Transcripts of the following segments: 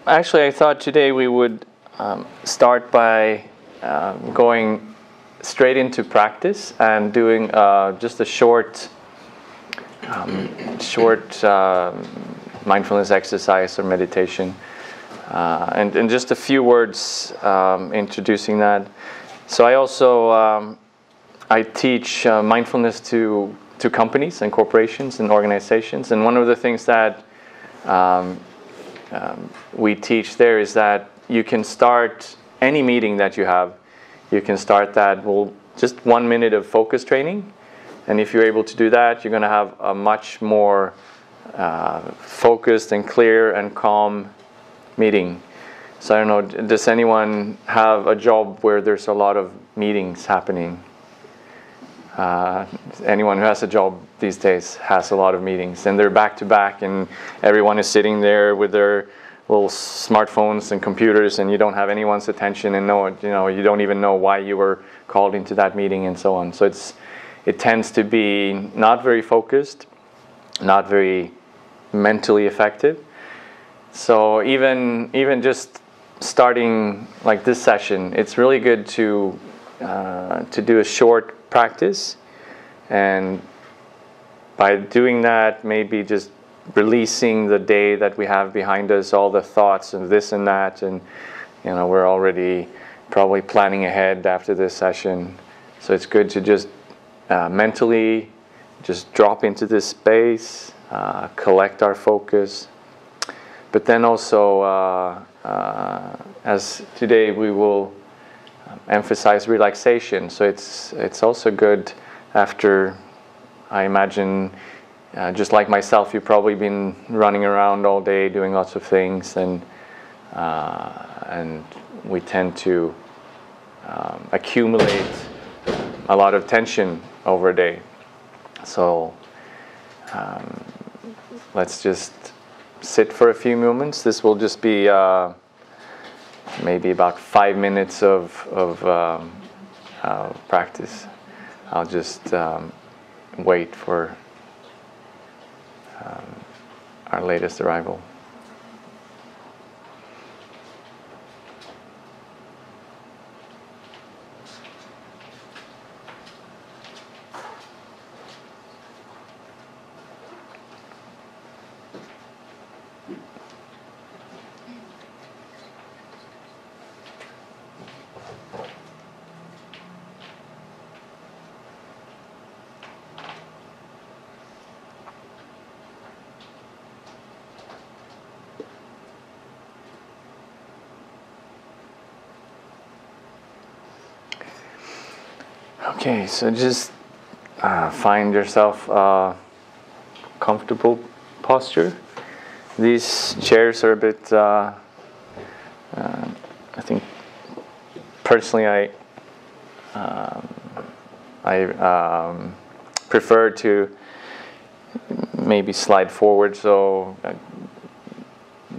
Actually, I thought today we would start by going straight into practice and doing just a short mindfulness exercise or meditation, and just a few words introducing that. So I also I teach mindfulness to companies and corporations and organizations, and one of the things that we teach there is that you can start any meeting that you have. You can start that just 1 minute of focus training, and if you're able to do that, you're going to have a much more focused and clear and calm meeting. So I don't know, does anyone have a job where there's a lot of meetings happening? Anyone who has a job these days has a lot of meetings, and they're back to back, and everyone is sitting there with their little smartphones and computers, and you don't have anyone's attention, and you don't even know why you were called into that meeting, and so on. So it tends to be not very focused, not very mentally effective. So even just starting like this session, it's really good to do a short practice, and by doing that, maybe just releasing the day that we have behind us, all the thoughts and this and that, and we're already probably planning ahead after this session. So it's good to just mentally just drop into this space, collect our focus. But then also, as today we will emphasize relaxation. So it's also good after, I imagine, just like myself, you've probably been running around all day doing lots of things, and we tend to accumulate a lot of tension over a day. So let's just sit for a few moments. This will just be maybe about 5 minutes of practice. I'll just wait for our latest arrival. Okay, so just find yourself a comfortable posture. These chairs are a bit, I think, personally I prefer to maybe slide forward, so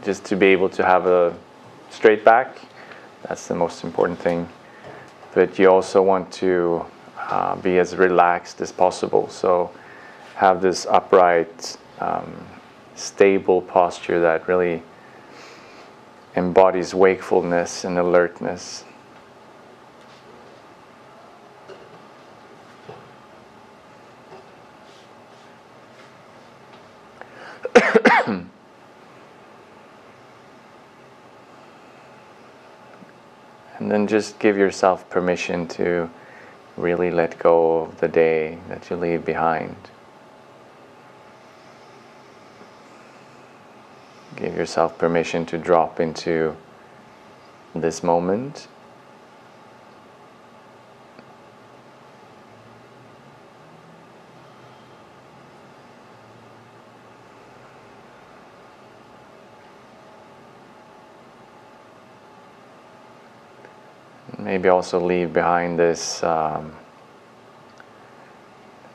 just to be able to have a straight back. That's the most important thing. But you also want to be as relaxed as possible. So have this upright, stable posture that really embodies wakefulness and alertness. And then just give yourself permission to really let go of the day that you leave behind. Give yourself permission to drop into this moment. Maybe also leave behind this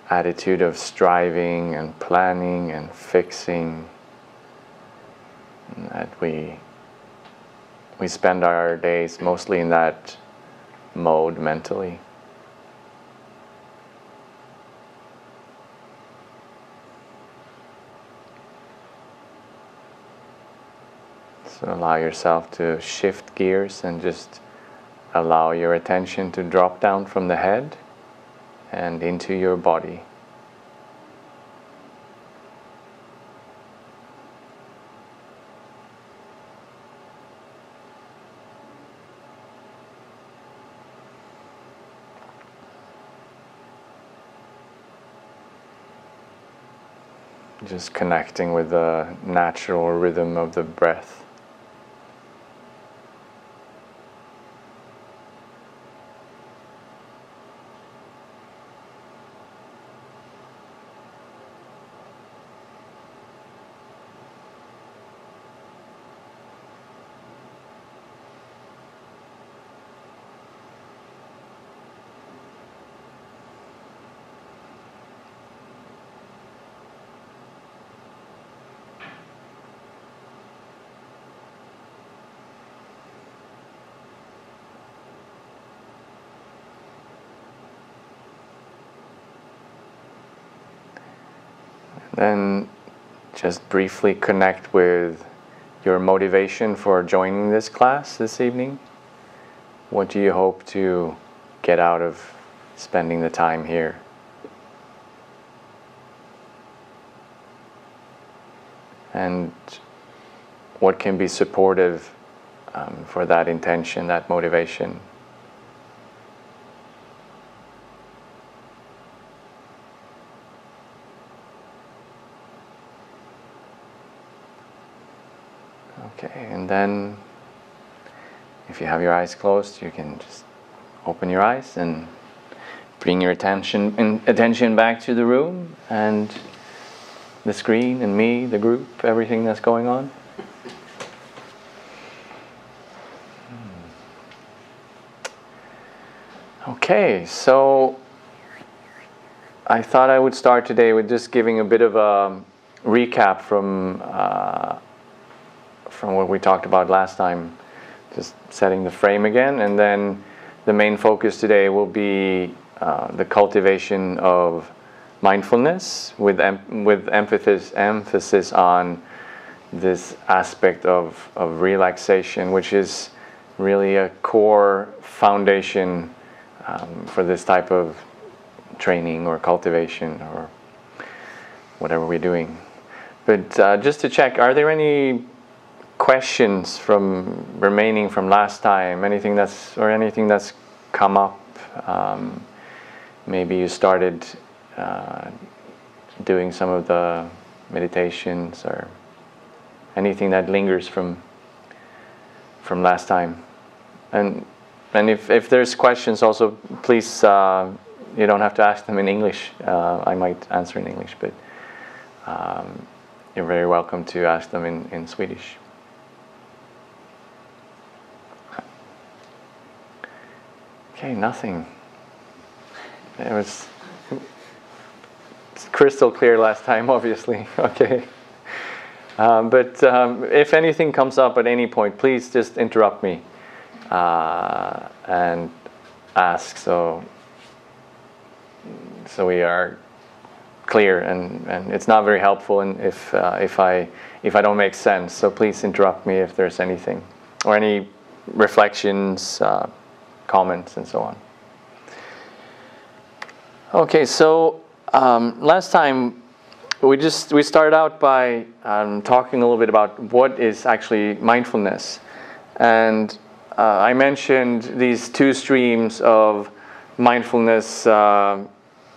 attitude of striving and planning and fixing, that we spend our days mostly in that mode mentally. So allow yourself to shift gears and just allow your attention to drop down from the head and into your body. Just connecting with the natural rhythm of the breath. Then just briefly connect with your motivation for joining this class this evening. What do you hope to get out of spending the time here? And what can be supportive for that intention, that motivation? Okay, and then if you have your eyes closed, you can just open your eyes and bring your attention back to the room and the screen and me, the group, everything that's going on. Okay, so I thought I would start today with just giving a bit of a recap from what we talked about last time, just setting the frame again, and then the main focus today will be the cultivation of mindfulness with emphasis on this aspect of relaxation, which is really a core foundation for this type of training or cultivation or whatever we're doing. But just to check, are there any questions remaining from last time? Anything that's come up? Maybe you started doing some of the meditations, or anything that lingers from last time. And if there's questions, also please, you don't have to ask them in English. I might answer in English, but you're very welcome to ask them in Swedish. Okay, nothing. It was crystal clear last time, obviously. Okay. But if anything comes up at any point, please just interrupt me and ask, so we are clear. And it's not very helpful if I don't make sense. So please interrupt me if there's anything, or any reflections, comments, and so on. Okay, so last time we started out by talking a little bit about what is actually mindfulness, and I mentioned these two streams of mindfulness. Well,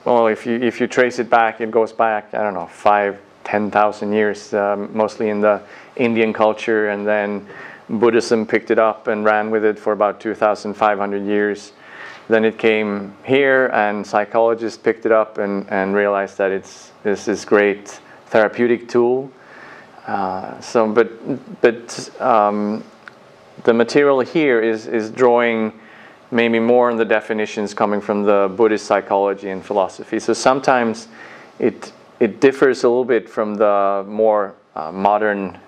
if you trace it back, it goes back, I don't know, 5,000-10,000 years, mostly in the Indian culture, and then Buddhism picked it up and ran with it for about 2,500 years. Then it came here, and psychologists picked it up and realized that this is great therapeutic tool. But the material here is drawing maybe more on the definitions coming from the Buddhist psychology and philosophy. So sometimes it differs a little bit from the more modern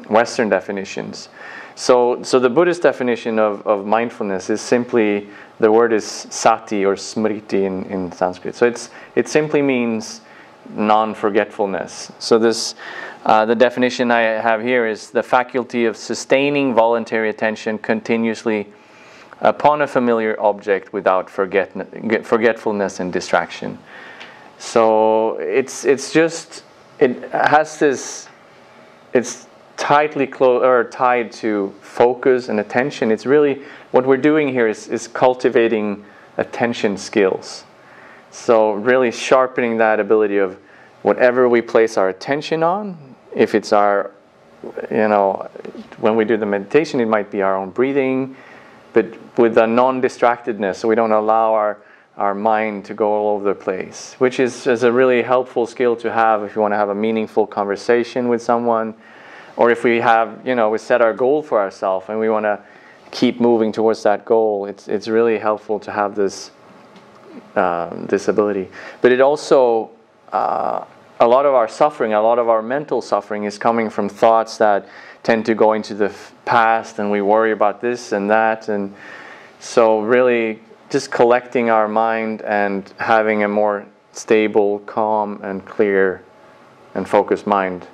Western definitions. So the Buddhist definition of mindfulness is simply, the word is sati or smriti in Sanskrit. So it simply means non-forgetfulness. So this The definition I have here is the faculty of sustaining voluntary attention continuously upon a familiar object without forgetfulness and distraction. So it's tightly tied to focus and attention. It's really what we're doing here is cultivating attention skills. So really sharpening that ability of whatever we place our attention on. If it's our, when we do the meditation, it might be our own breathing, but with a non-distractedness, so we don't allow our mind to go all over the place, which is a really helpful skill to have if you want to have a meaningful conversation with someone, or if we have, we set our goal for ourselves and we want to keep moving towards that goal. It's really helpful to have this ability. But it also, a lot of our suffering, a lot of our mental suffering is coming from thoughts that tend to go into the past, and we worry about this and that. And so really just collecting our mind and having a more stable, calm, and clear and focused mind.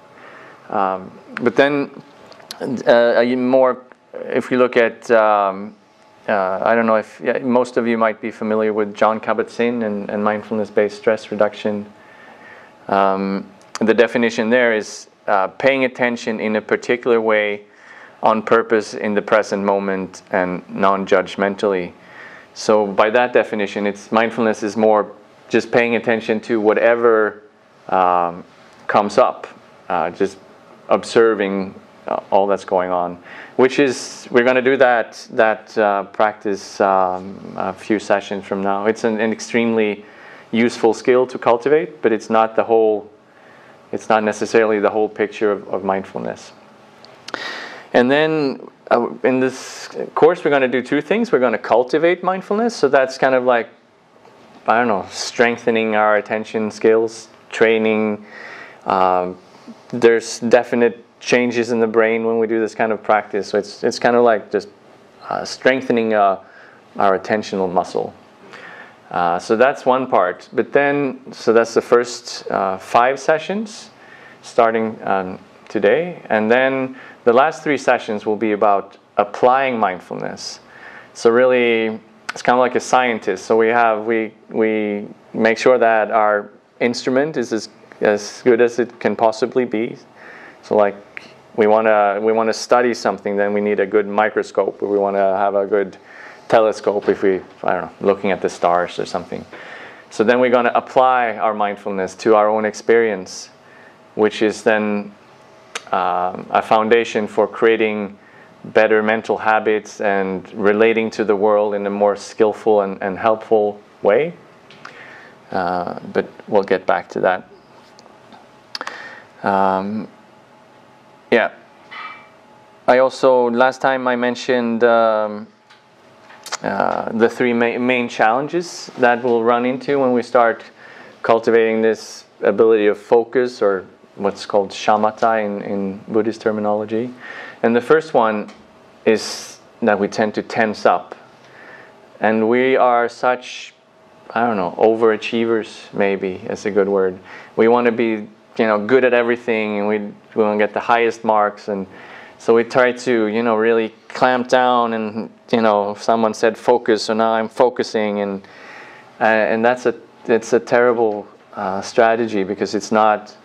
But then if you look at, I don't know if most of you might be familiar with Jon Kabat-Zinn and mindfulness-based stress reduction. The definition there is paying attention in a particular way on purpose in the present moment and non-judgmentally. So by that definition, mindfulness is more just paying attention to whatever comes up, just observing all that's going on, which is, we're going to do that practice a few sessions from now. It's an extremely useful skill to cultivate, but it's not necessarily the whole picture of mindfulness. And then in this course we're going to do two things. We're going to cultivate mindfulness, so that's kind of like, strengthening our attention skills, training. There's definite changes in the brain when we do this kind of practice, so it's kind of like just strengthening our attentional muscle. So that's one part. But then, so that's the first 5 sessions, starting today. And then the last 3 sessions will be about applying mindfulness. So really, it's kind of like a scientist. So we make sure that our instrument is as good as it can possibly be. So like we want to study something, then we need a good microscope, or we want to have a good telescope if looking at the stars or something. So then we're going to apply our mindfulness to our own experience, which is then a foundation for creating better mental habits and relating to the world in a more skillful and helpful way. But we'll get back to that. I also, last time I mentioned the 3 main challenges that we'll run into when we start cultivating this ability of focus, or what's called shamatha in Buddhist terminology. And the first one is that we tend to tense up. And we are such, overachievers, maybe is a good word. We want to be, good at everything, and we want to get the highest marks. And so we try to, really clamp down, and, if someone said focus, so now I'm focusing, and it's a terrible strategy, because it's not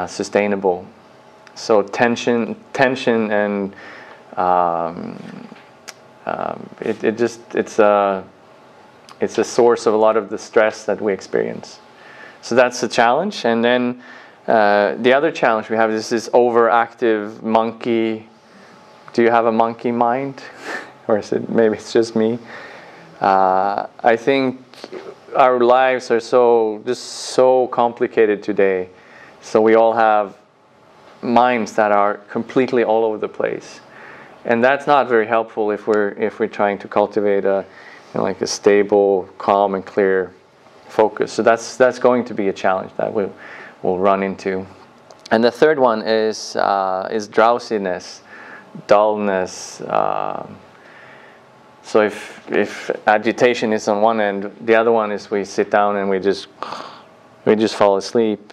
sustainable. So tension, and it's a source of a lot of the stress that we experience. So that's the challenge. And then the other challenge we have is this overactive monkey. Do you have a monkey mind? Or is it, maybe it's just me? I think our lives are so complicated today. So we all have minds that are completely all over the place. And that's not very helpful if we're trying to cultivate a stable, calm, and clear focus. So that's going to be a challenge that we'll run into. And the third one is drowsiness, dullness. So if agitation is on one end, the other one is we sit down and we just fall asleep.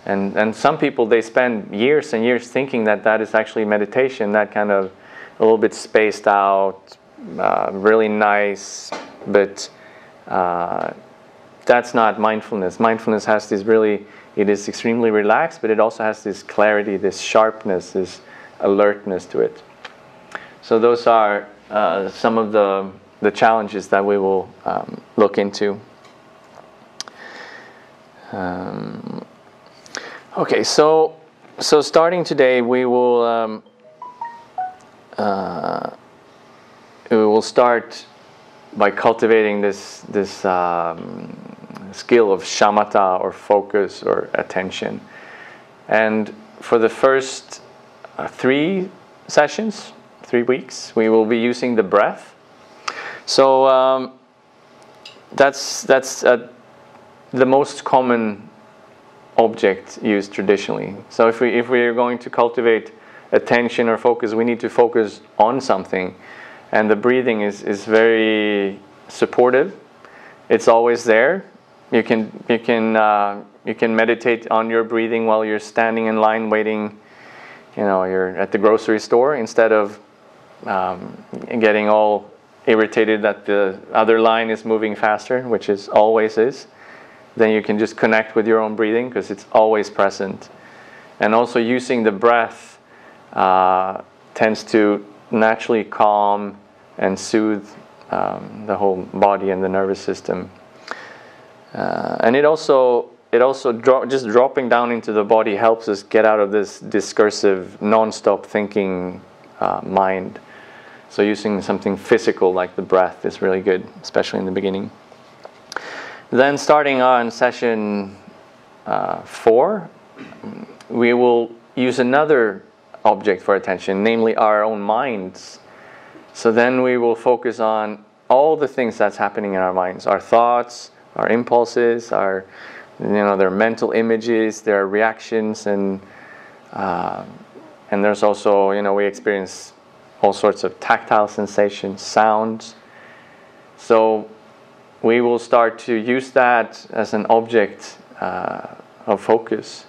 And some people, they spend years and years thinking that that is actually meditation, that kind of a little bit spaced out, really nice, but that's not mindfulness. Mindfulness has this really, it is extremely relaxed, but it also has this clarity, this sharpness, this alertness to it. So those are some of the challenges that we will look into. Okay, so starting today, we will start by cultivating this skill of shamatha, or focus, or attention. And for the first 3 sessions, 3 weeks, we will be using the breath. So that's the most common object used traditionally. So if we are going to cultivate attention or focus, we need to focus on something, and the breathing is very supportive. It's always there. You can meditate on your breathing while you're standing in line waiting. You're at the grocery store, instead of getting all irritated that the other line is moving faster, which is always is. Then you can just connect with your own breathing, because it's always present. And also using the breath tends to naturally calm and soothe the whole body and the nervous system. And it also just dropping down into the body helps us get out of this discursive, non-stop thinking mind. So using something physical like the breath is really good, especially in the beginning. Then starting on session 4, we will use another object for attention, namely our own minds. So then we will focus on all the things that's happening in our minds, our thoughts, our impulses, their mental images, their reactions, and there's also, we experience all sorts of tactile sensations, sounds. So we will start to use that as an object of focus.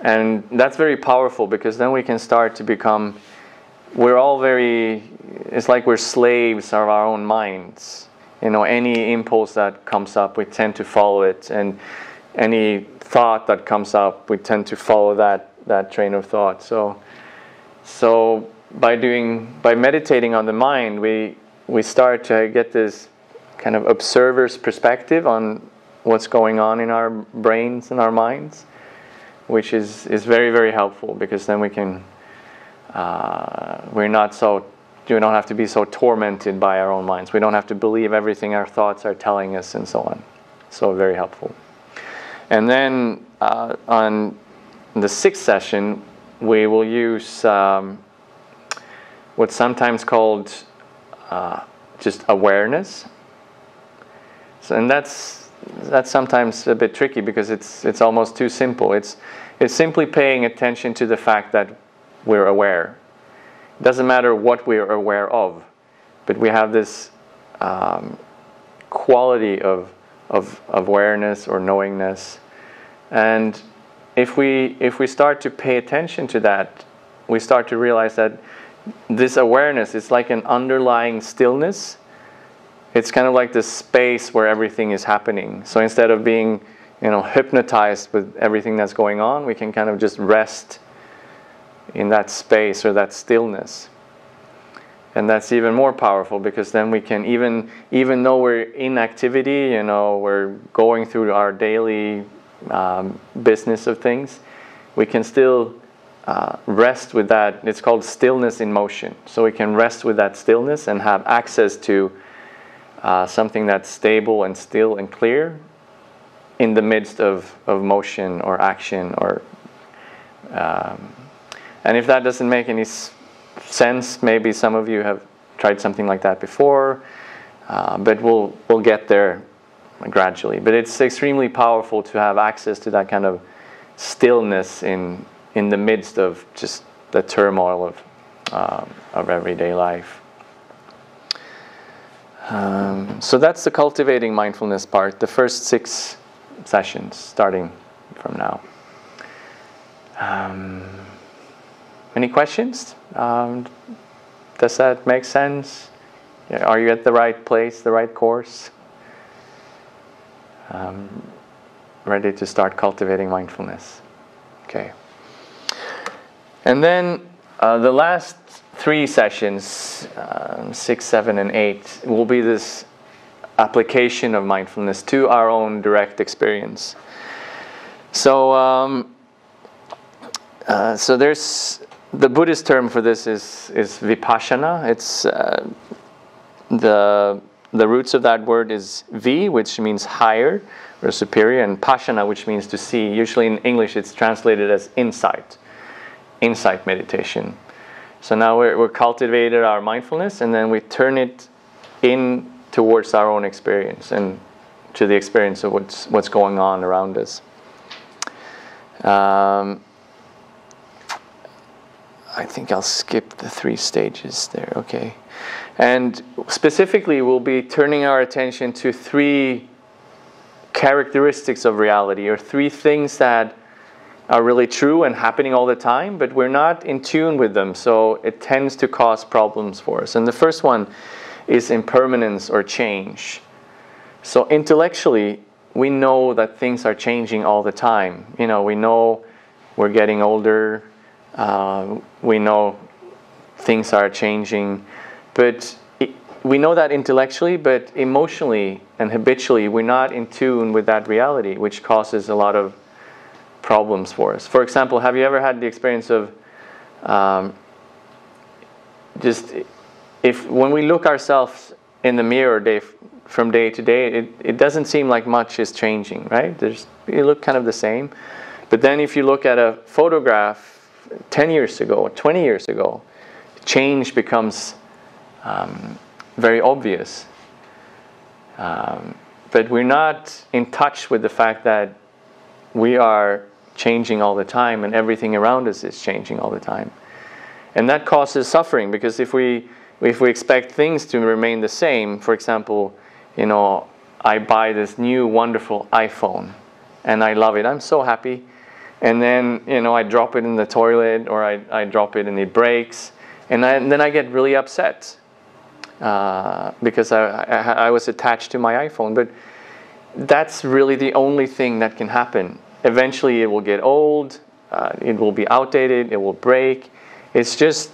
And that's very powerful, because then we can start to become, it's like we're slaves of our own minds. Any impulse that comes up, we tend to follow it. And any thought that comes up, we tend to follow that train of thought. So by meditating on the mind, we start to get this kind of observer's perspective on what's going on in our brains and our minds, which is very, very helpful, because then we can we don't have to be so tormented by our own minds. We don't have to believe everything our thoughts are telling us, and so on. So very helpful. And then on the 6th session, we will use what's sometimes called just awareness. And that's sometimes a bit tricky, because it's almost too simple. It's simply paying attention to the fact that we're aware. It doesn't matter what we're aware of, but we have this quality of awareness or knowingness. And if we start to pay attention to that, we start to realize that this awareness is like an underlying stillness. It's kind of like this space where everything is happening. So instead of being, hypnotized with everything that's going on, we can kind of just rest in that space or that stillness. And that's even more powerful, because then we can, even though we're in activity, we're going through our daily business of things, we can still rest with that. It's called stillness in motion. So we can rest with that stillness and have access to something that's stable and still and clear in the midst of motion or action. And if that doesn't make any sense, maybe some of you have tried something like that before, but we'll get there gradually. But it's extremely powerful to have access to that kind of stillness in the midst of just the turmoil of everyday life. So that's the cultivating mindfulness part, the first 6 sessions, starting from now. Any questions? Does that make sense? Are you at the right place, the right course? Ready to start cultivating mindfulness. Okay. And then the last 3 sessions, 6, 7, and 8, will be this application of mindfulness to our own direct experience. So, so there's the Buddhist term for this is vipassana. It's the roots of that word is vi, which means higher or superior, and passana, which means to see. Usually in English it's translated as insight meditation. So now we're cultivated our mindfulness, and then we turn it in towards our own experience and to the experience of what's going on around us. I think I'll skip the 3 stages there. Okay. And specifically, we'll be turning our attention to 3 characteristics of reality, or 3 things that are really true and happening all the time, but we're not in tune with them, so it tends to cause problems for us. And the first one is impermanence or change. So intellectually, we know that things are changing all the time. We know we're getting older. We know things are changing, but we know that intellectually, but emotionally and habitually, we're not in tune with that reality, which causes a lot of problems for us. For example, have you ever had the experience of when we look ourselves in the mirror from day to day, it doesn't seem like much is changing, right? You look kind of the same. But then if you look at a photograph 10 years ago or 20 years ago, change becomes very obvious. But we're not in touch with the fact that we are changing all the time, and everything around us is changing all the time. And that causes suffering, because if we expect things to remain the same, for example, I buy this new wonderful iPhone and I love it, I'm so happy, and then I drop it in the toilet, or I drop it and it breaks, and then I get really upset because I was attached to my iPhone. But that's really the only thing that can happen. Eventually it will get old, it will be outdated, it will break. It's just,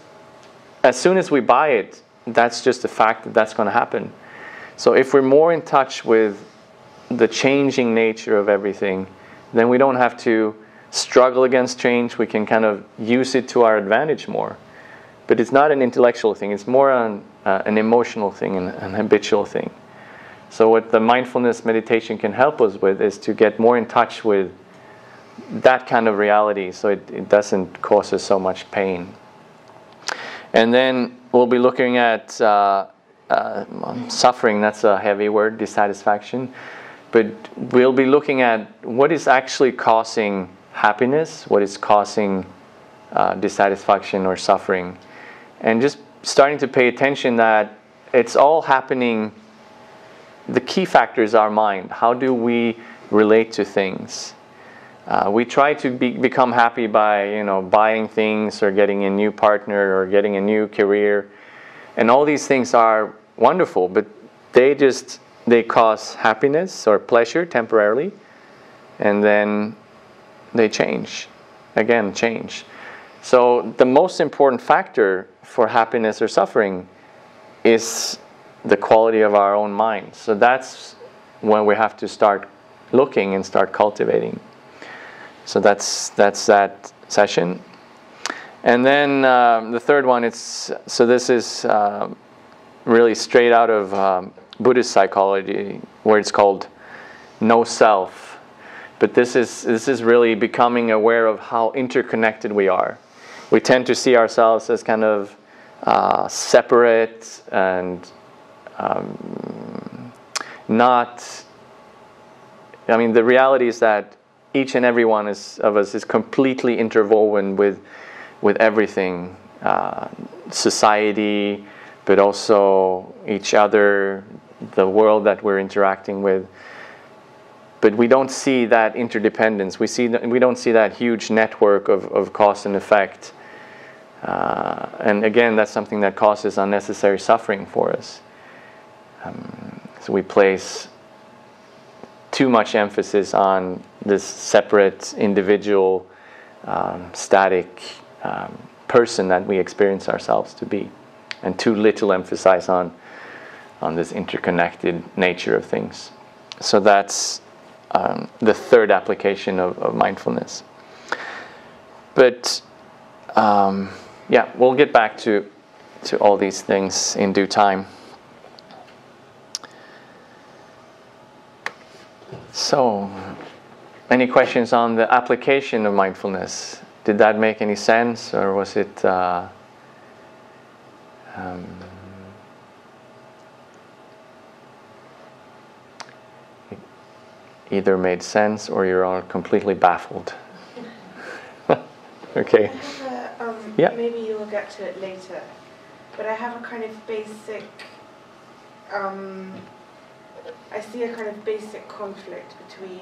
as soon as we buy it, that's just a fact that that's going to happen. So if we're more in touch with the changing nature of everything, then we don't have to struggle against change. We can kind of use it to our advantage more. But it's not an intellectual thing, it's more an emotional thing, an habitual thing. So what the mindfulness meditation can help us with is to get more in touch with that kind of reality, so it doesn't cause us so much pain. And then we'll be looking at suffering. That's a heavy word, dissatisfaction. But we'll be looking at what is actually causing happiness, what is causing dissatisfaction or suffering. And just starting to pay attention that it's all happening. The key factor is our mind. How do we relate to things? We try to become happy by buying things, or getting a new partner, or getting a new career, and all these things are wonderful, but they cause happiness or pleasure temporarily, and then they change. So the most important factor for happiness or suffering is the quality of our own mind. So that's when we have to start looking and start cultivating. So that's that session. And then the third one, this is really straight out of Buddhist psychology, where it's called no self. But this is really becoming aware of how interconnected we are. We tend to see ourselves as kind of separate and not. I mean, the reality is that each and every one of us is completely interwoven with everything, society, but also each other, the world that we're interacting with. but we don't see that interdependence. We don't see that huge network of cause and effect. And again, that's something that causes unnecessary suffering for us. So we place too much emphasis on this separate, individual, static person that we experience ourselves to be, and too little emphasis on this interconnected nature of things. So that's the third application of mindfulness. But yeah, we'll get back to all these things in due time. So, any questions on the application of mindfulness? Did that make any sense, or was it either made sense or you're all completely baffled? Okay. Yeah. Maybe you'll get to it later, but I have a kind of basic. I see a kind of basic conflict between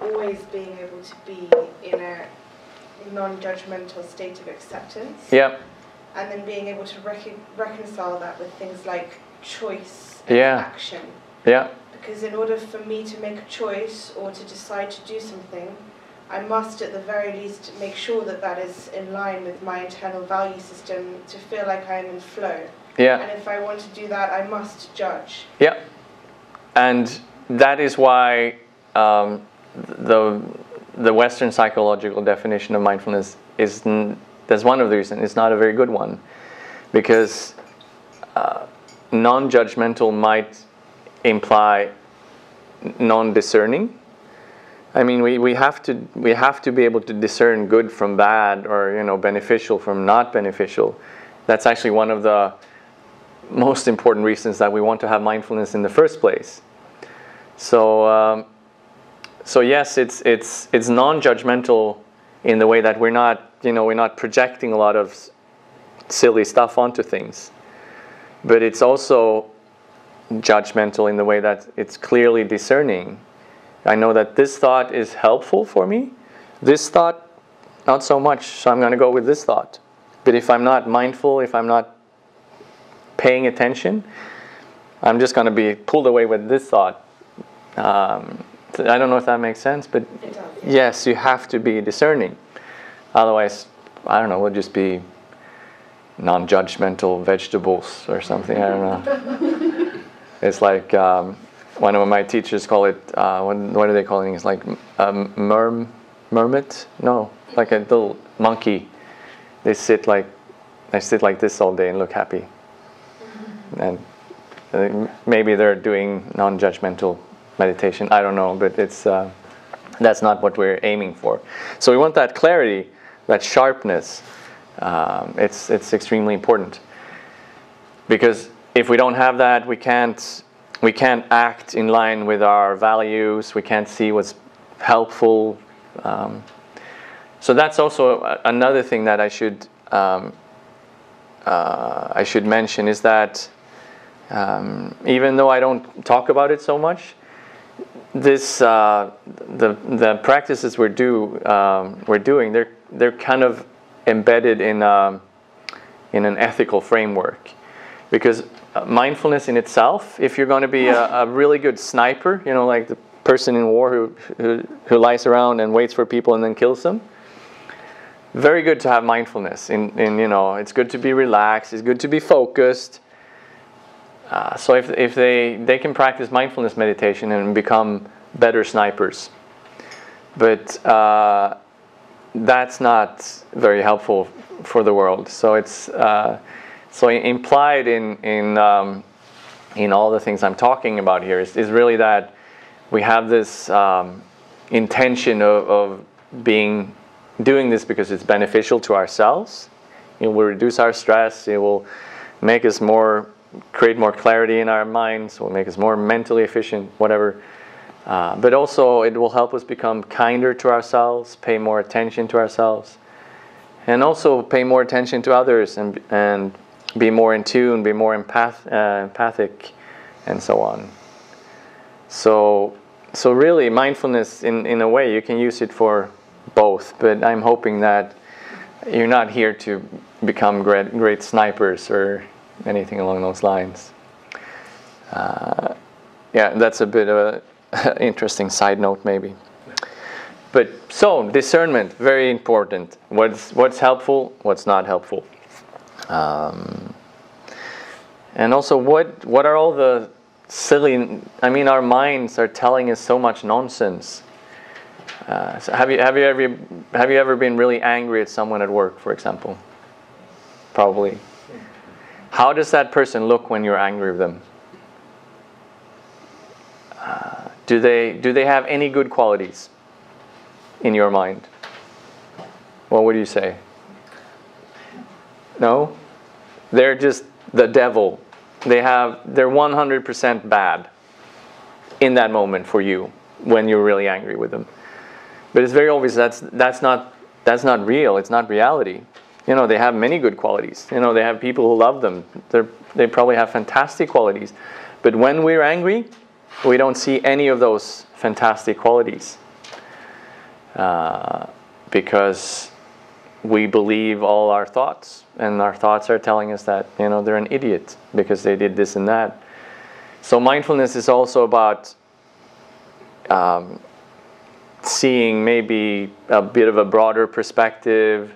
always being able to be in a non-judgmental state of acceptance, Yep. and then being able to reconcile that with things like choice and action. Yeah. Because in order for me to make a choice or to decide to do something, I must at the very least make sure that that is in line with my internal value system to feel like I'm in flow. Yeah. And if I want to do that, I must judge. Yeah. And that is why the Western psychological definition of mindfulness that's one of the reasons it's not a very good one, because non-judgmental might imply non-discerning. I mean, we have to be able to discern good from bad, or beneficial from not beneficial. That's actually one of the most important reasons that we want to have mindfulness in the first place. So yes, it's non-judgmental in the way that we're not projecting a lot of silly stuff onto things, but it's also judgmental in the way that it's clearly discerning. I know that this thought is helpful for me, this thought not so much, so I'm going to go with this thought. But if I'm not mindful, if I'm not paying attention, I'm just going to be pulled away with this thought. I don't know if that makes sense, but yes, you have to be discerning. Otherwise, I don't know, we'll just be non-judgmental vegetables or something, I don't know. It's like one of my teachers call it, what are they calling it? It's like mermaid? No, like a little monkey. They sit like this all day and look happy. And maybe they're doing non-judgmental meditation. I don't know, but it's that's not what we're aiming for. So we want that clarity, that sharpness. It's extremely important, because if we don't have that, we can't act in line with our values. We can't see what's helpful. So that's also another thing that I should mention, is that even though I don't talk about it so much, this the practices we're doing, they're kind of embedded in an ethical framework, because mindfulness in itself, if you're going to be a really good sniper, like the person in war who lies around and waits for people and then kills them, very good to have mindfulness. It's good to be relaxed. It's good to be focused. So if they can practice mindfulness meditation and become better snipers, but that's not very helpful for the world. So it's so implied in all the things I'm talking about here is really that we have this intention of doing this because it's beneficial to ourselves. It will reduce our stress. It will make us create more clarity in our minds. It will make us more mentally efficient, whatever. But also it will help us become kinder to ourselves, pay more attention to ourselves, and also pay more attention to others, and be more in tune, be more empathic, and so on. So so really, mindfulness, in a way, you can use it for both. But I'm hoping that you're not here to become great snipers or anything along those lines. Yeah, that's a bit of an interesting side note, maybe. But so discernment, very important. What's helpful, what's not helpful, and also what are all the silly? I mean, our minds are telling us so much nonsense. So have you ever been really angry at someone at work, for example? Probably. How does that person look when you're angry with them? Do they have any good qualities in your mind? What would you say? No? They're just the devil. They're 100% bad in that moment for you when you're really angry with them. But it's very obvious that's not real. It's not reality. You know, they have many good qualities. You know, they have people who love them. They probably have fantastic qualities. But when we're angry, we don't see any of those fantastic qualities. Because we believe all our thoughts, and our thoughts are telling us that, you know, they're an idiot because they did this and that. So mindfulness is also about seeing maybe a bit of a broader perspective,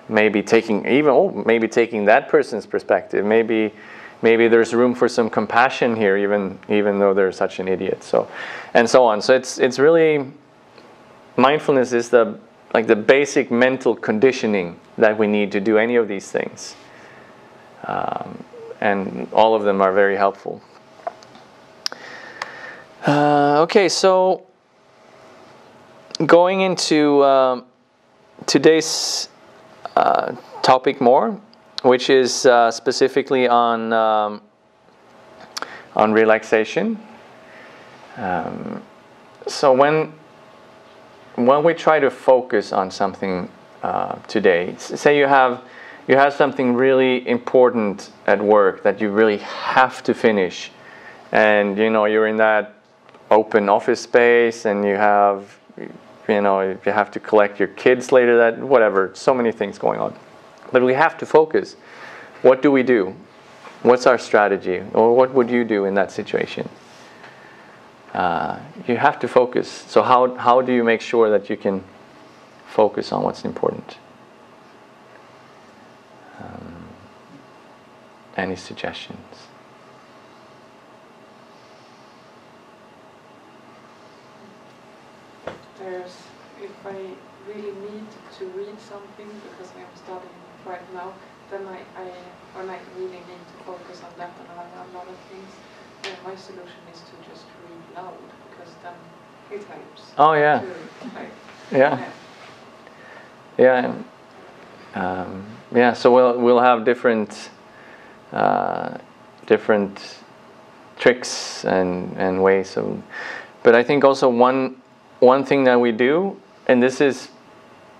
maybe taking that person's perspective. Maybe there's room for some compassion here, even though they're such an idiot. So, and so on. So it's really, mindfulness is the basic mental conditioning that we need to do any of these things, and all of them are very helpful. Okay, so going into today's topic more, which is specifically on relaxation. So when we try to focus on something today, say you have something really important at work that you really have to finish, and you know you're in that open office space, and you have to collect your kids later, whatever, so many things going on. But we have to focus. What do we do? What's our strategy? Or what would you do in that situation? You have to focus. So how do you make sure that you can focus on what's important? Any suggestions? If I really need to read something because I'm studying right now, then I really need to focus on that, and I have a lot of things. And my solution is to just read loud, because then it helps. Oh yeah. Yeah. So we'll have different tricks and ways of. But I think also one thing that we do, and this is,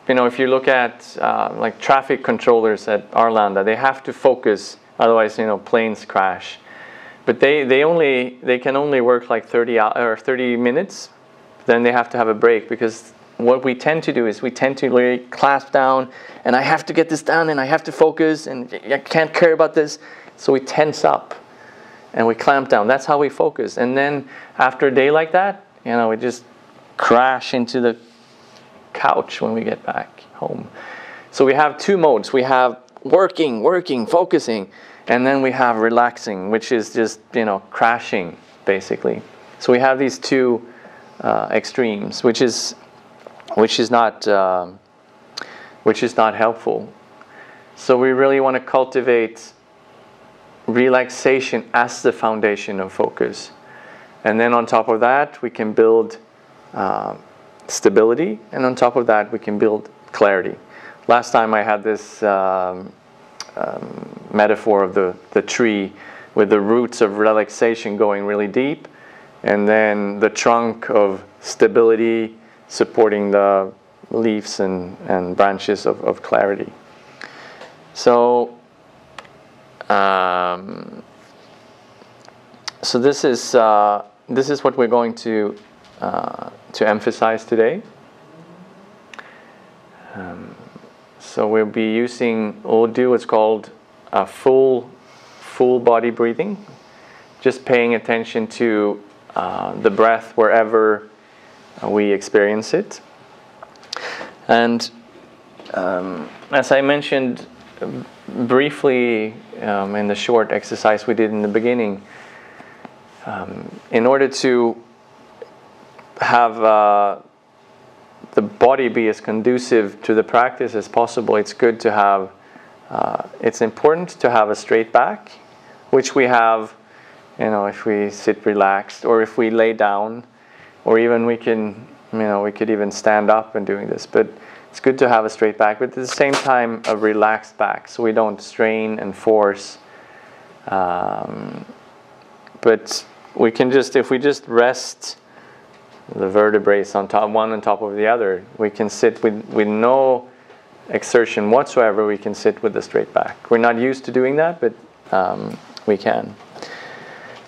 if you look at like traffic controllers at Arlanda, they have to focus, otherwise planes crash. But they can only work like 30 minutes. Then they have to have a break, because what we tend to do is we tend to really clasp down, and I have to get this done, and I have to focus, and I can't care about this. So we tense up and we clamp down. That's how we focus. And then after a day like that, we just crash into the couch when we get back home. So we have two modes. We have working, focusing, and then we have relaxing, which is just crashing basically. So we have these two extremes, which is not helpful. So we really want to cultivate relaxation as the foundation of focus, and then on top of that we can build stability, and on top of that we can build clarity. Last time I had this metaphor of the tree, with the roots of relaxation going really deep, and then the trunk of stability supporting the leaves and branches of clarity. So this is what we're going to to emphasize today. So we'll do what's called a full body breathing, just paying attention to the breath wherever we experience it. And as I mentioned briefly in the short exercise we did in the beginning, in order to have the body be as conducive to the practice as possible, it's important to have a straight back, which we have, if we sit relaxed, or if we lay down, or even we could even stand up and doing this. But it's good to have a straight back, but at the same time a relaxed back, so we don't strain and force. But we can if we just rest the vertebrae one on top of the other, we can sit with no exertion whatsoever. We can sit with a straight back. We're not used to doing that, but we can.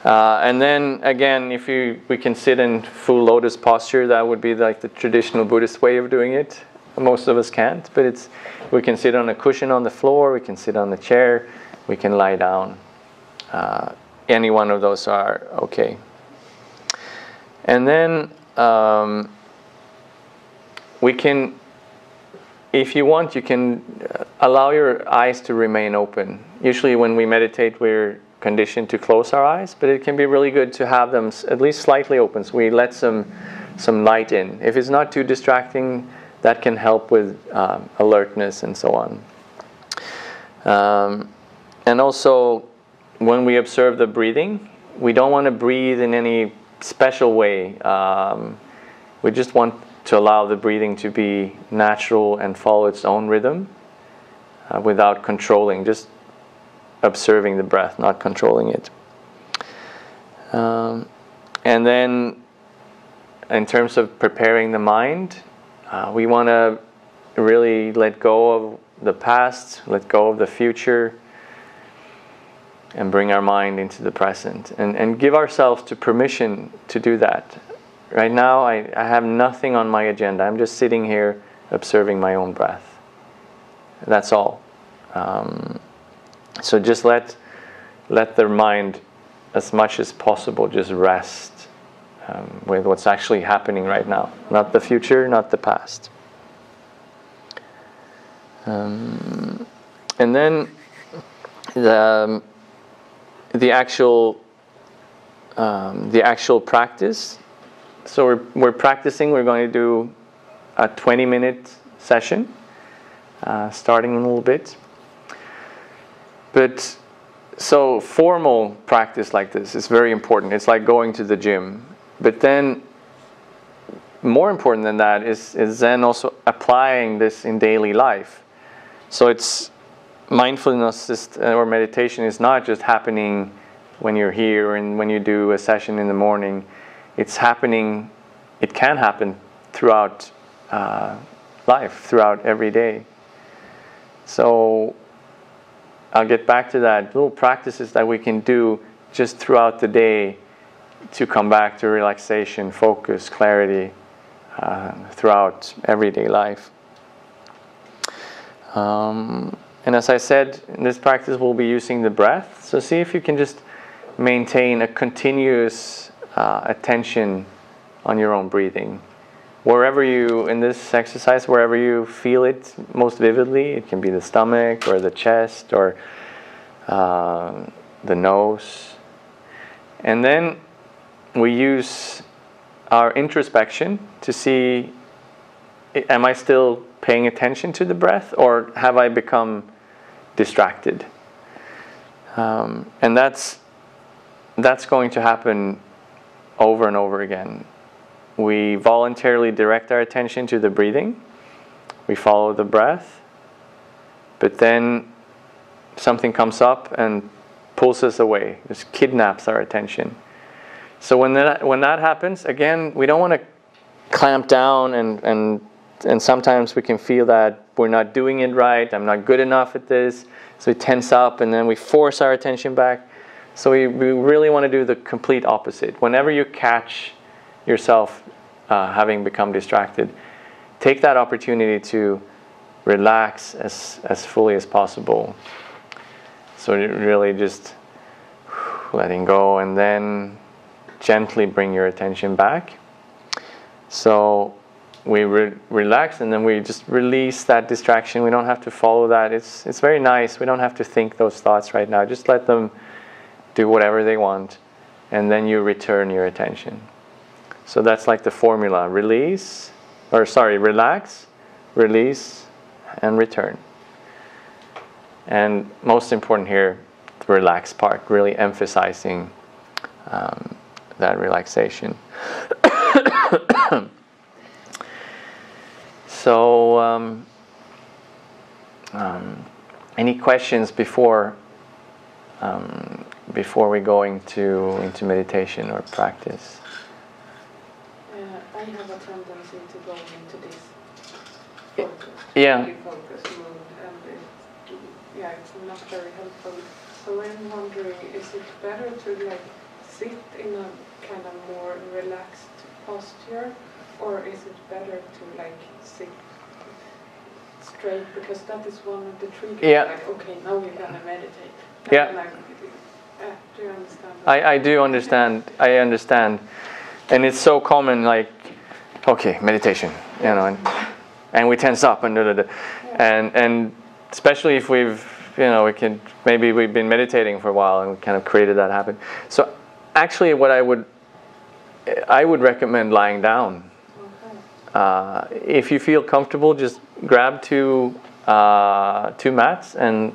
And then again, we can sit in full lotus posture. That would be like the traditional Buddhist way of doing it. Most of us can't, but we can sit on a cushion on the floor. We can sit on the chair. We can lie down. Any one of those are okay. And then we can, if you want, you can allow your eyes to remain open. Usually when we meditate, we're conditioned to close our eyes, but it can be really good to have them at least slightly open, so we let some light in. If it's not too distracting, that can help with alertness and so on. And also, when we observe the breathing, we don't want to breathe in any special way. We just want to allow the breathing to be natural and follow its own rhythm without controlling, just observing the breath, not controlling it. And then in terms of preparing the mind, we want to really let go of the past, let go of the future, and bring our mind into the present, and give ourselves to permission to do that. Right now, I have nothing on my agenda. I'm just sitting here observing my own breath. That's all. So just let their mind, as much as possible, just rest with what's actually happening right now. Not the future, not the past. And then the actual practice. So we're practicing. We're going to do a 20-minute session, starting in a little bit. But so formal practice like this is very important. It's like going to the gym. But then, more important than that is then also applying this in daily life. So it's mindfulness or meditation is not just happening when you're here and when you do a session in the morning. It can happen throughout life, throughout every day. So I'll get back to that. Little practices that we can do just throughout the day to come back to relaxation, focus, clarity throughout everyday life. And as I said, in this practice we'll be using the breath. So see if you can just maintain a continuous attention on your own breathing. Wherever in this exercise, wherever you feel it most vividly, it can be the stomach or the chest or the nose. And then we use our introspection to see, am I still paying attention to the breath, or have I become distracted? And that's going to happen over and over again. We voluntarily direct our attention to the breathing. We follow the breath. But then something comes up and pulls us away. Just kidnaps our attention. So when that happens, again, we don't want to clamp down and sometimes we can feel that we're not doing it right. I'm not good enough at this. So we tense up and then we force our attention back. So we really want to do the complete opposite. Whenever you catch yourself having become distracted, take that opportunity to relax as fully as possible. So really just letting go, and then gently bring your attention back. So we relax, and then we just release that distraction. We don't have to follow that. It's very nice. We don't have to think those thoughts right now. Just let them do whatever they want, and then you return your attention. So that's like the formula: relax, release, and return. And most important here, the relax part, really emphasizing that relaxation. So, any questions before we go into meditation or practice? I have a tendency to go into this focus, Yeah. focus mode, and it's not very helpful. So I'm wondering, is it better to like sit in a kind of more relaxed posture, or is it better to like sit straight? Because that is one of the triggers. Yeah. Like, okay, now we're gonna meditate. Yeah. Do you understand? I do understand. I understand, and it's so common. Like, okay, meditation, and we tense up and and especially if we've we've been meditating for a while and we kind of created that habit. So actually, what I would recommend lying down. If you feel comfortable, just grab two mats and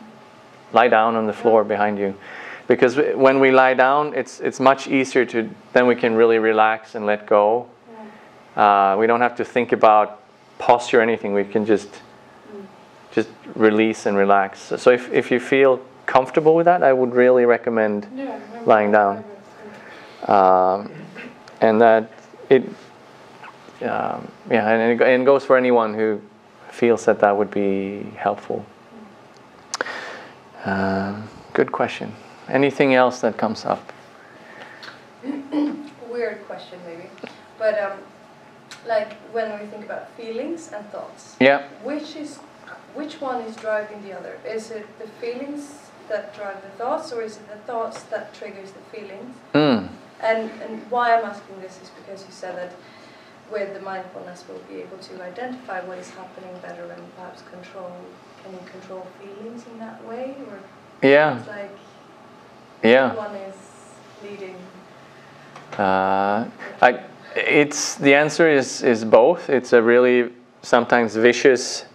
lie down on the floor behind you. Because when we lie down, it's much easier then we can really relax and let go. We don't have to think about posture or anything. We can just release and relax. So if you feel comfortable with that, I would really recommend lying down. And that and it goes for anyone who feels that would be helpful. Good question. Anything else that comes up? Weird question, maybe. But like when we think about feelings and thoughts, which one is driving the other? Is it the feelings that drive the thoughts, or is it the thoughts that triggers the feelings? And why I'm asking this is because you said that with the mindfulness we'll be able to identify what is happening better and perhaps can you control feelings in that way? Or it's like one is leading. The answer is both. It's a really sometimes vicious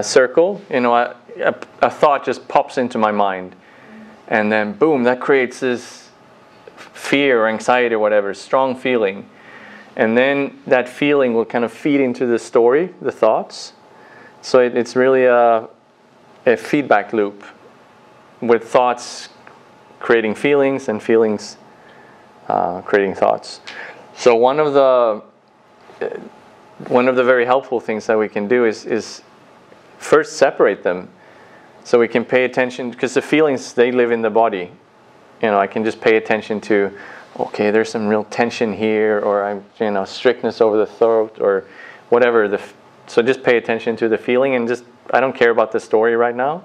circle. A thought just pops into my mind, and then boom, that creates this fear or anxiety or whatever, strong feeling. And then that feeling will kind of feed into the story, the thoughts. So it's really a feedback loop with thoughts creating feelings and feelings creating thoughts. So one of the very helpful things that we can do is first separate them, so we can pay attention, because the feelings, they live in the body. I can just pay attention to, okay, there's some real tension here, or strictness over the throat, or whatever. So just pay attention to the feeling, and I don't care about the story right now.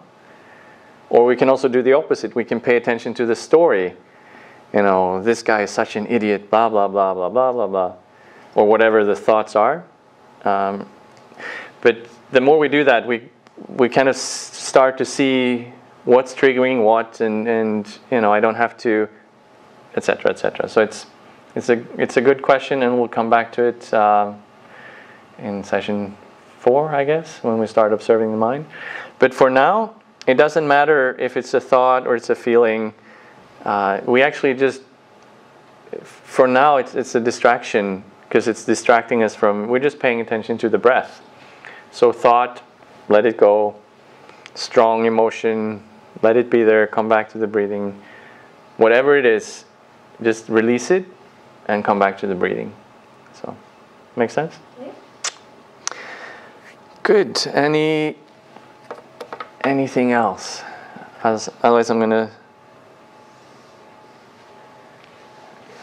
Or we can also do the opposite. We can pay attention to the story. This guy is such an idiot, blah, blah, blah, blah, blah, blah, blah. Or whatever the thoughts are. But the more we do that, we kind of start to see what's triggering what, and I don't have to, etc., etc. So it's a good question, and we'll come back to it in session 4, I guess, when we start observing the mind. But for now, it doesn't matter if it's a thought or it's a feeling. We actually for now, it's a distraction, because it's distracting us from, we're just paying attention to the breath. So thought, let it go. Strong emotion, let it be there, come back to the breathing. Whatever it is, just release it and come back to the breathing. So, make sense? Yeah. Good. Anything else? Otherwise, I'm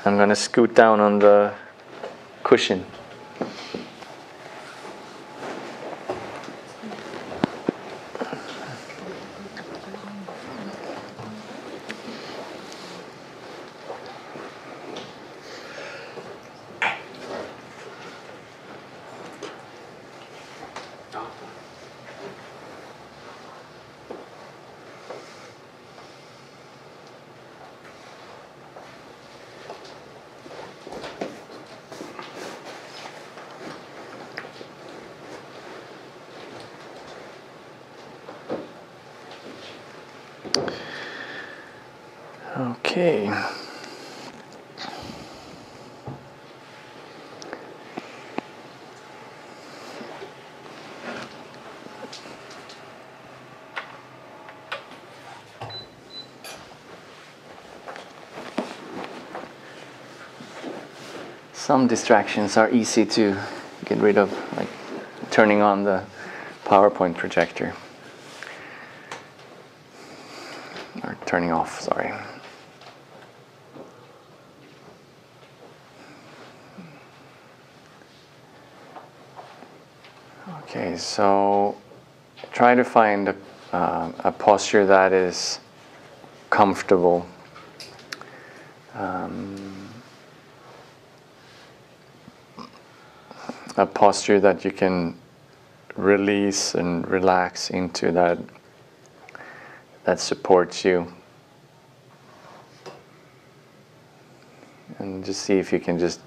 gonna scoot down on the cushion. Okay. Some distractions are easy to get rid of, like turning on the PowerPoint projector. Or turning off, sorry. Okay, so try to find a posture that is comfortable. A posture that you can release and relax into, that supports you. And just see if you can just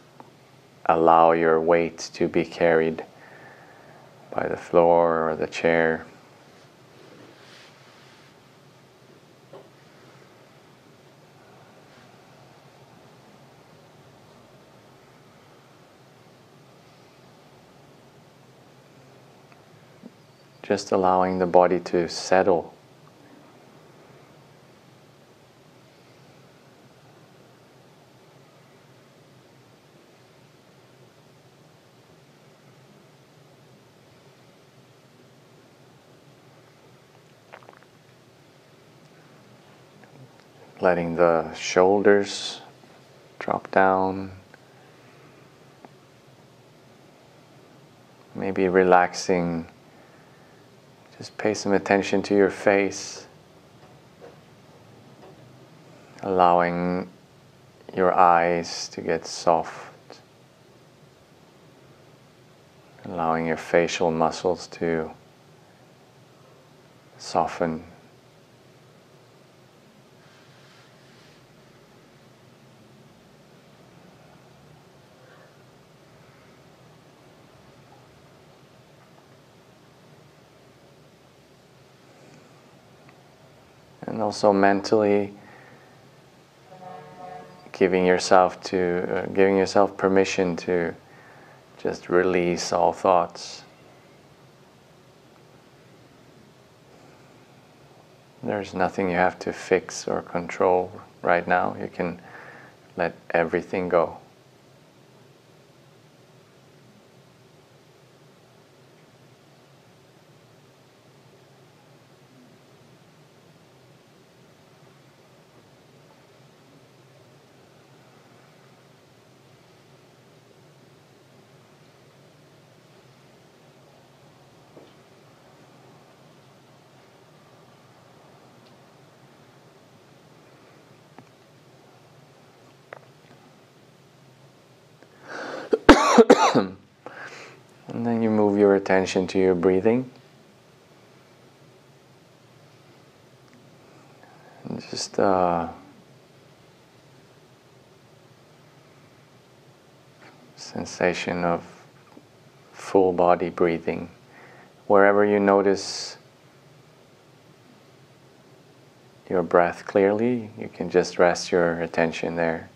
allow your weight to be carried by the floor or the chair. Just allowing the body to settle. Letting the shoulders drop down. Maybe relaxing. Just pay some attention to your face. Allowing your eyes to get soft. Allowing your facial muscles to soften. And also mentally giving yourself permission to just release all thoughts. There's nothing you have to fix or control right now. You can let everything go. And then you move your attention to your breathing. And just sensation of full body breathing. Wherever you notice your breath clearly, you can just rest your attention there.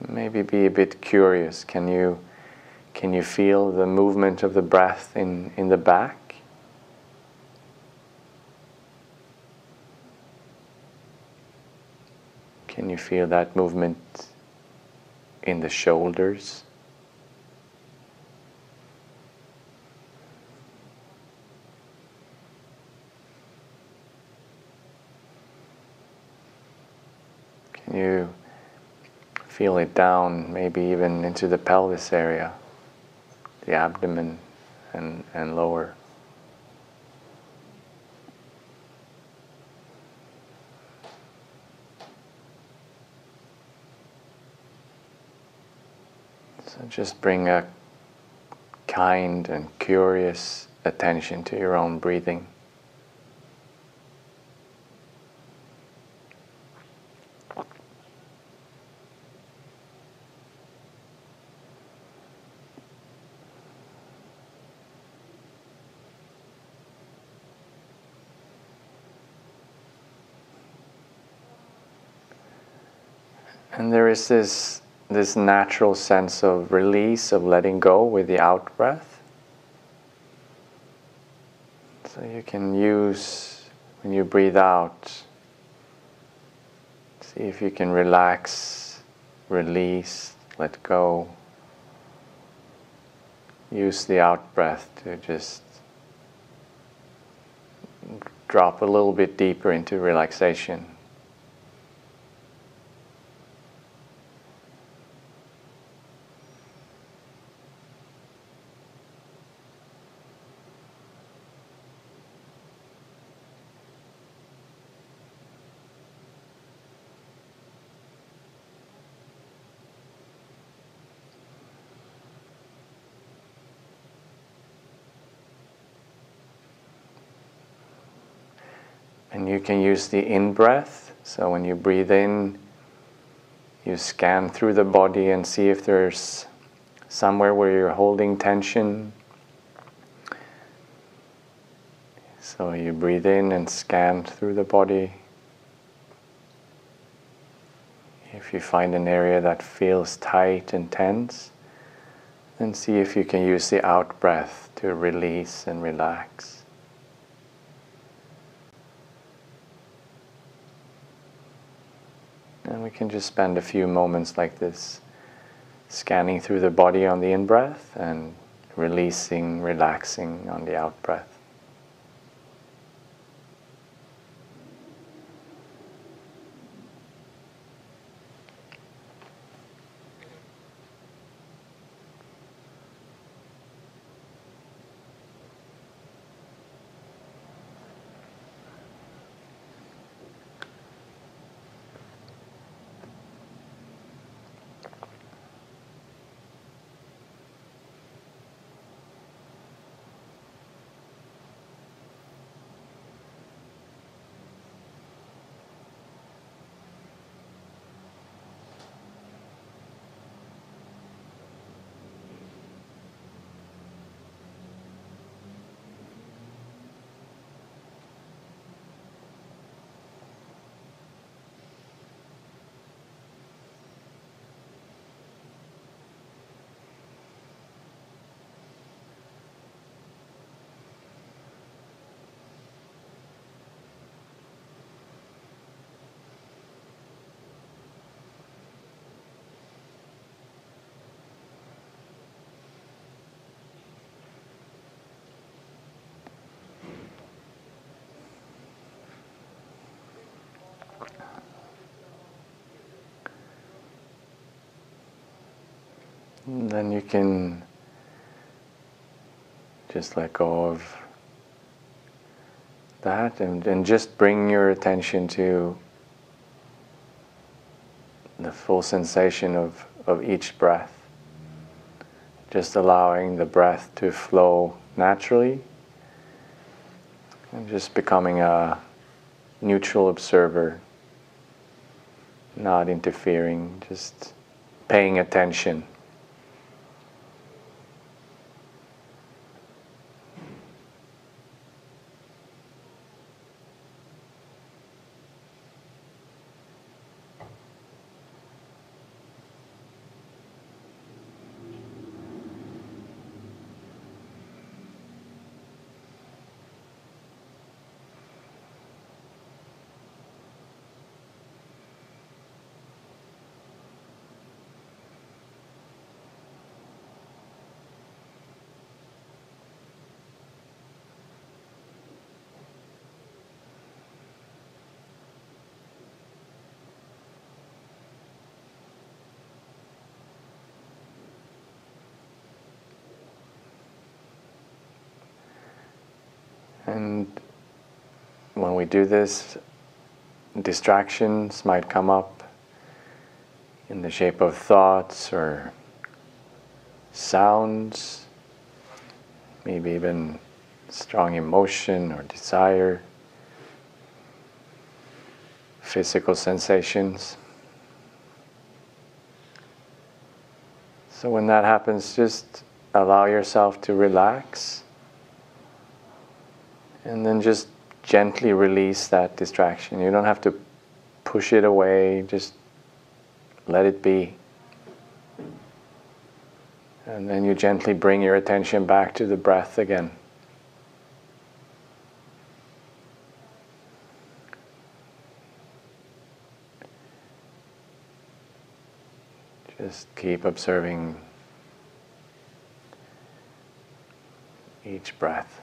Maybe be a bit curious. Can you feel the movement of the breath in the back? Can you feel that movement in the shoulders? Can you feel it down, maybe even into the pelvis area, the abdomen and lower. So just bring a kind and curious attention to your own breathing. And there is this natural sense of release, of letting go with the out breath. So you can use, when you breathe out, see if you can relax, release, let go. Use the out breath to just drop a little bit deeper into relaxation. And you can use the in-breath. So when you breathe in, you scan through the body and see if there's somewhere where you're holding tension. So you breathe in and scan through the body. If you find an area that feels tight and tense, then see if you can use the out-breath to release and relax. And we can just spend a few moments like this, scanning through the body on the in-breath and releasing, relaxing on the out-breath. And then you can just let go of that and just bring your attention to the full sensation of each breath. Just allowing the breath to flow naturally and just becoming a neutral observer, not interfering, just paying attention. And when we do this, distractions might come up in the shape of thoughts or sounds, maybe even strong emotion or desire, physical sensations. So when that happens, just allow yourself to relax and then just gently release that distraction. You don't have to push it away, just let it be. And then you gently bring your attention back to the breath again. Just keep observing each breath.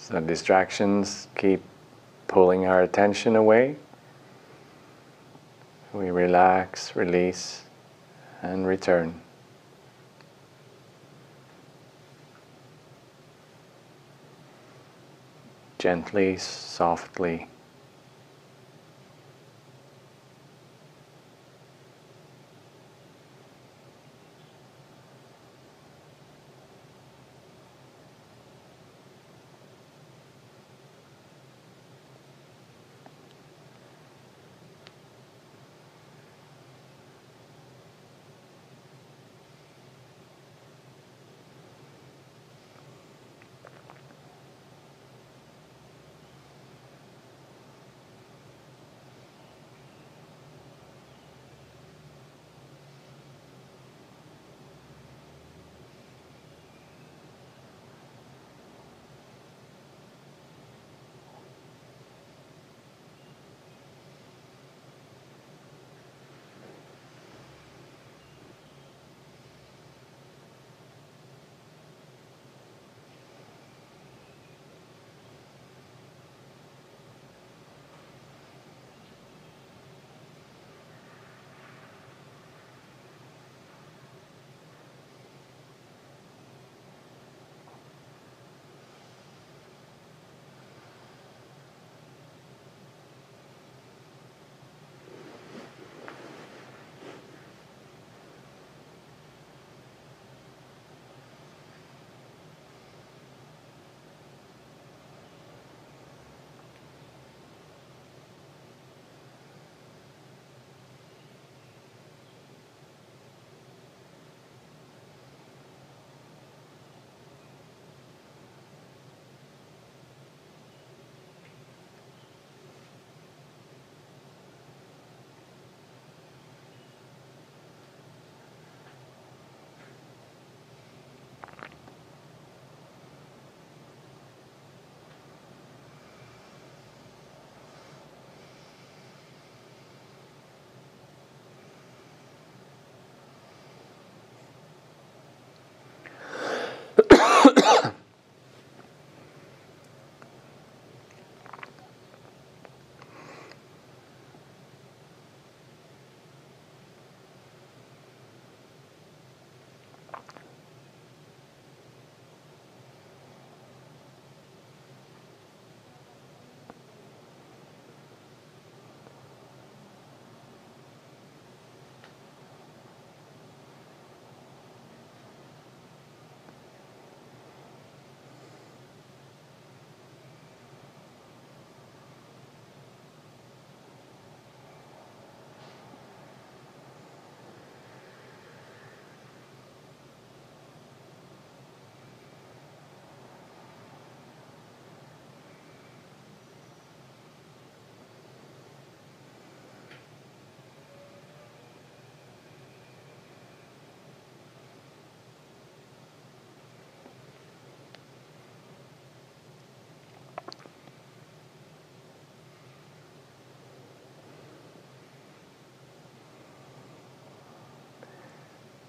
So distractions keep pulling our attention away. We relax, release, and return. Gently, softly.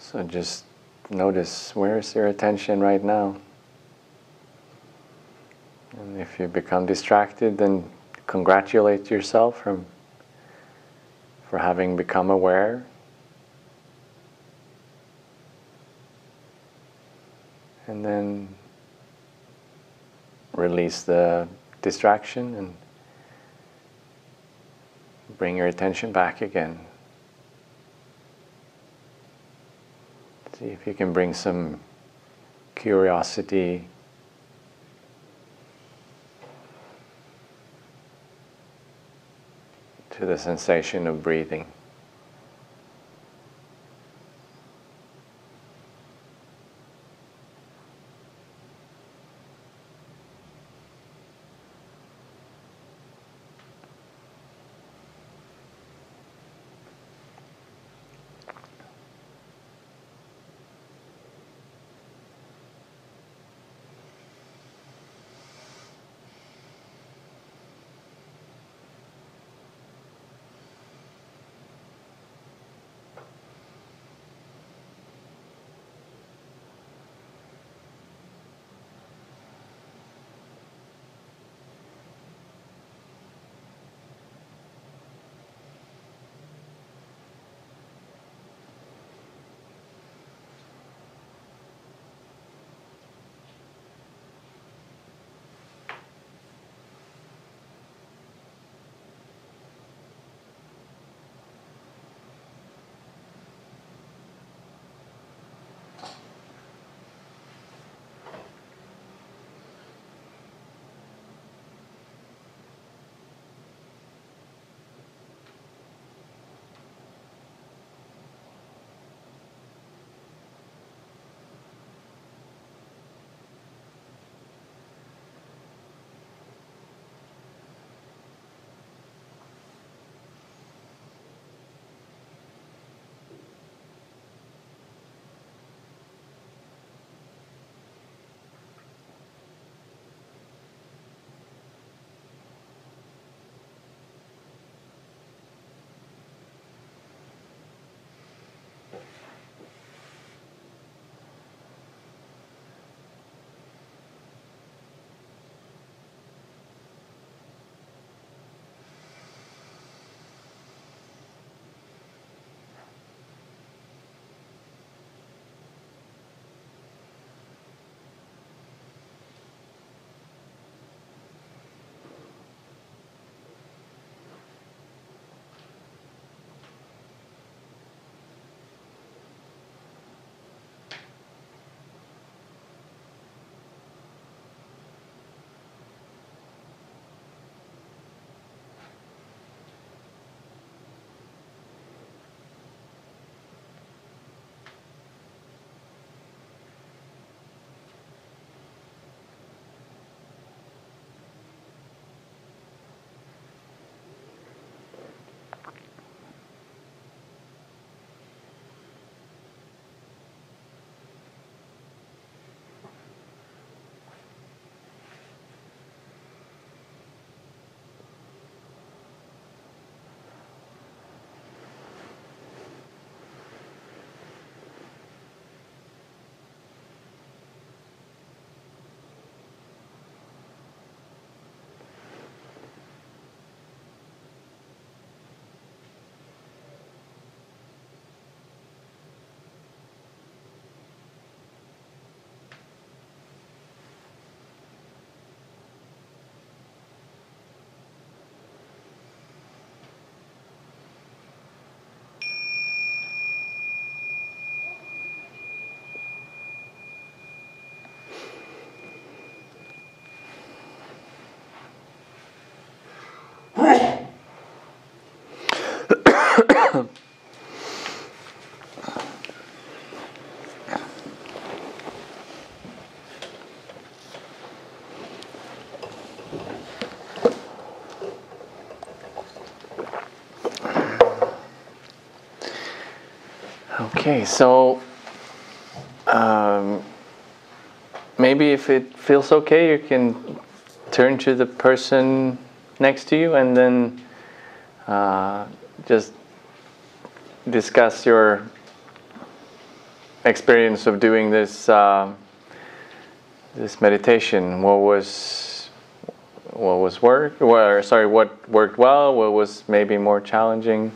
So just notice, where is your attention right now? And if you become distracted, then congratulate yourself for having become aware. And then release the distraction and bring your attention back again. See if you can bring some curiosity to the sensation of breathing. Okay, so maybe if it feels okay, you can turn to the person next to you and then just discuss your experience of doing this this meditation? What worked well? What was maybe more challenging?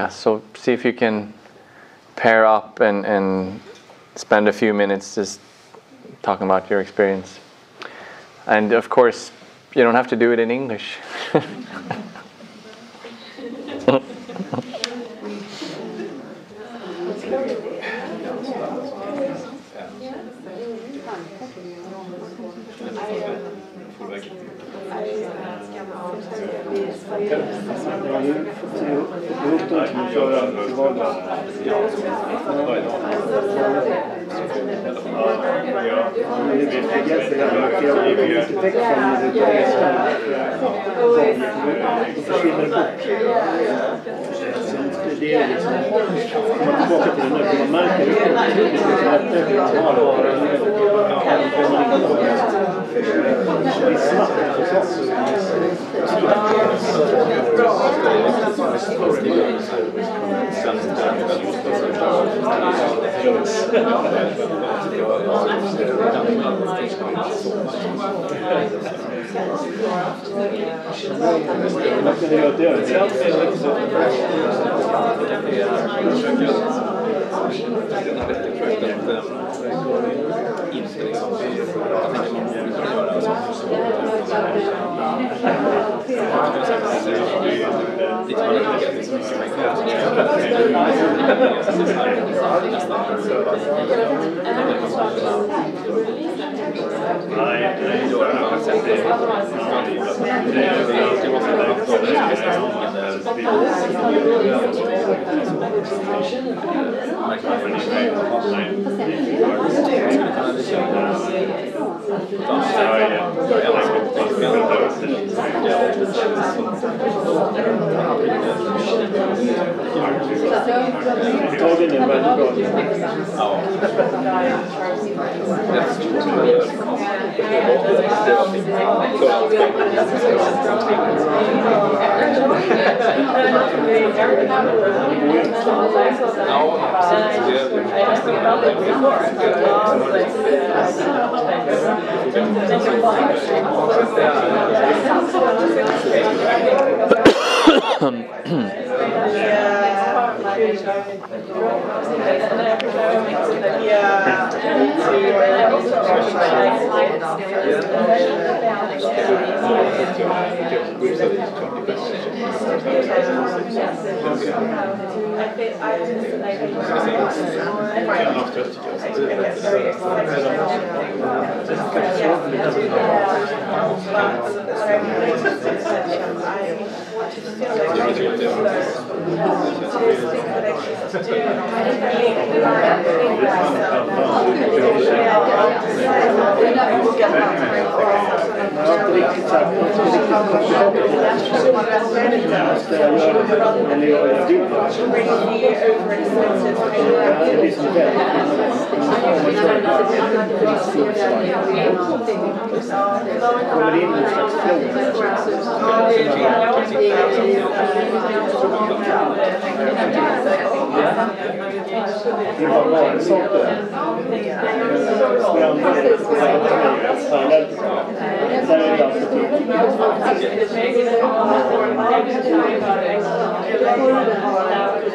So see if you can pair up and spend a few minutes just talking about your experience. And of course, you don't have to do it in English.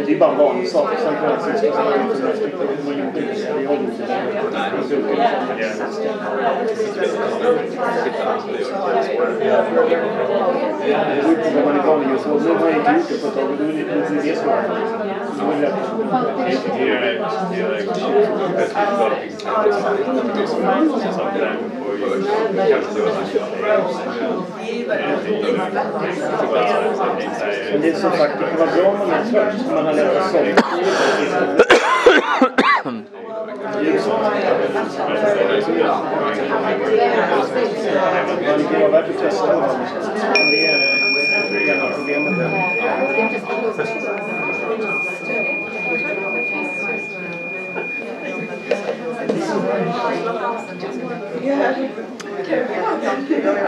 Det är bara en vanlig sak. Sen kan jag säga att det är som sagt, det kan vara bra om man är trött, om man har lärt sig det kan vara värt att testa det är ett problem med det.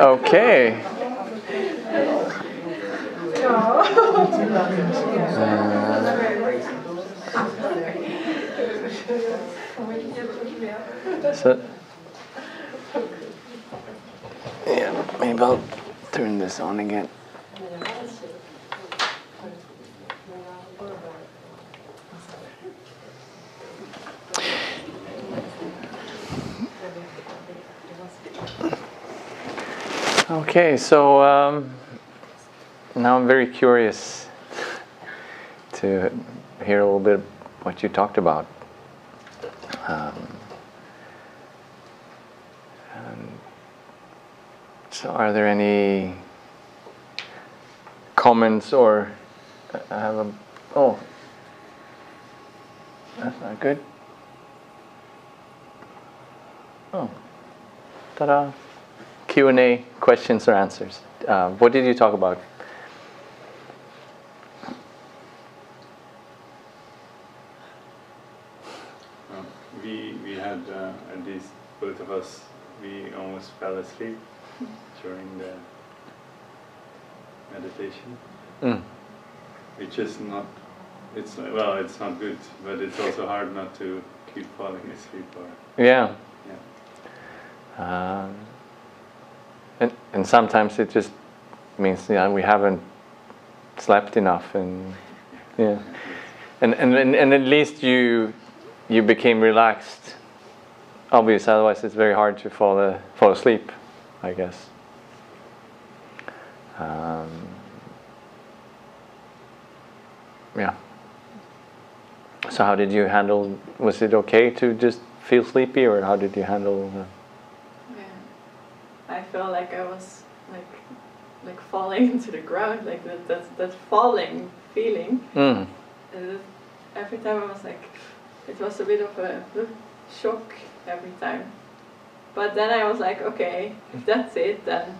Okay. So, yeah, maybe I'll turn this on again. Okay, so now I'm very curious to hear a little bit what you talked about. So are there any comments or oh, that's not good. Oh, ta-da. Q&A, questions or answers. What did you talk about? We had, at least both of us, we almost fell asleep during the meditation. Which is not, it's not good, but it's also hard not to keep falling asleep. Yeah. Yeah. And sometimes it just means we haven't slept enough, and and at least you became relaxed. Obviously, otherwise it's very hard to fall asleep, I guess. Yeah. So how did you handle? Was it okay to just feel sleepy, or how did you handle? I felt like I was like falling into the ground, like that falling feeling. And every time I was like, it was a bit of a shock every time. But then I was like, okay, if that's it, then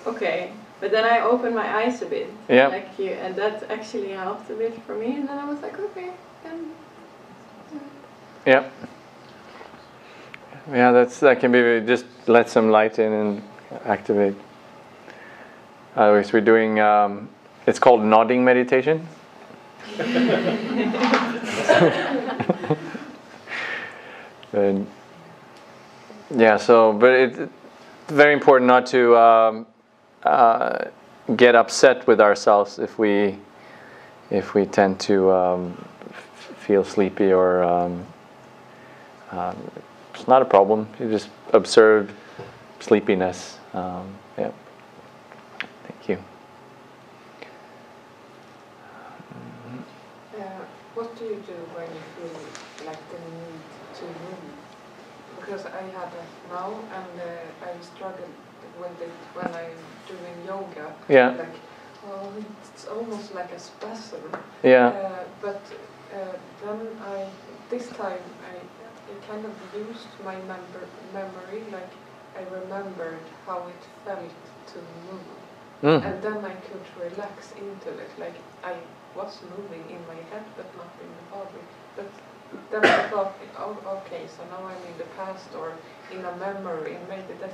okay. But then I opened my eyes a bit, and that actually helped a bit for me. And then I was like, okay, then. Yeah. Yeah, that can be just let some light in and activate. Otherwise, we're doing. It's called nodding meditation. And yeah, but it's very important not to get upset with ourselves if we tend to feel sleepy or. It's not a problem. You just observe sleepiness. Yeah. Thank you. What do you do when you feel like the need to move? Because I had that now, and I struggle with it when I'm doing yoga. Yeah. Like, it's almost like a spasm. Yeah. But then this time I kind of used my memory, like I remembered how it felt to move. And then I could relax into it, like I was moving in my head but not in the body. But then I thought, oh, okay, so now I'm in the past or in a memory, and maybe that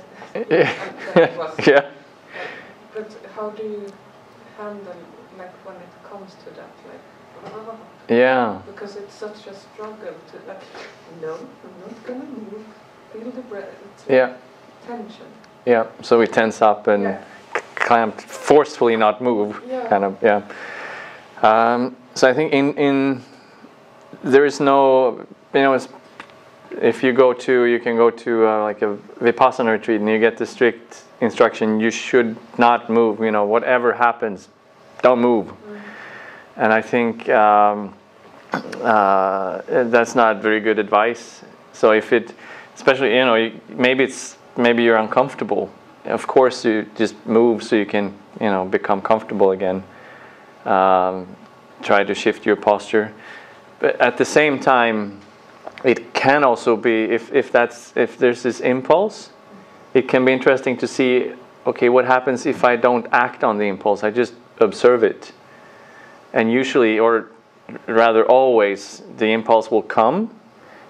was. Yeah. But how do you handle, like, when it comes to that, like, yeah. Because it's such a struggle to, like, no, I'm not gonna move. Feel the breath. It's tension. Yeah. So we tense up and clamp, forcefully not move. Yeah. Kind of. Yeah. So I think in there is no, if you can go to like a Vipassana retreat and you get the strict instruction, you should not move. Whatever happens, don't move. And I think that's not very good advice. So if especially maybe you're uncomfortable. Of course, you just move so you can become comfortable again. Try to shift your posture, but at the same time, it can also be if there's this impulse, it can be interesting to see. Okay, what happens if I don't act on the impulse? I just observe it. And usually, or rather always, the impulse will come,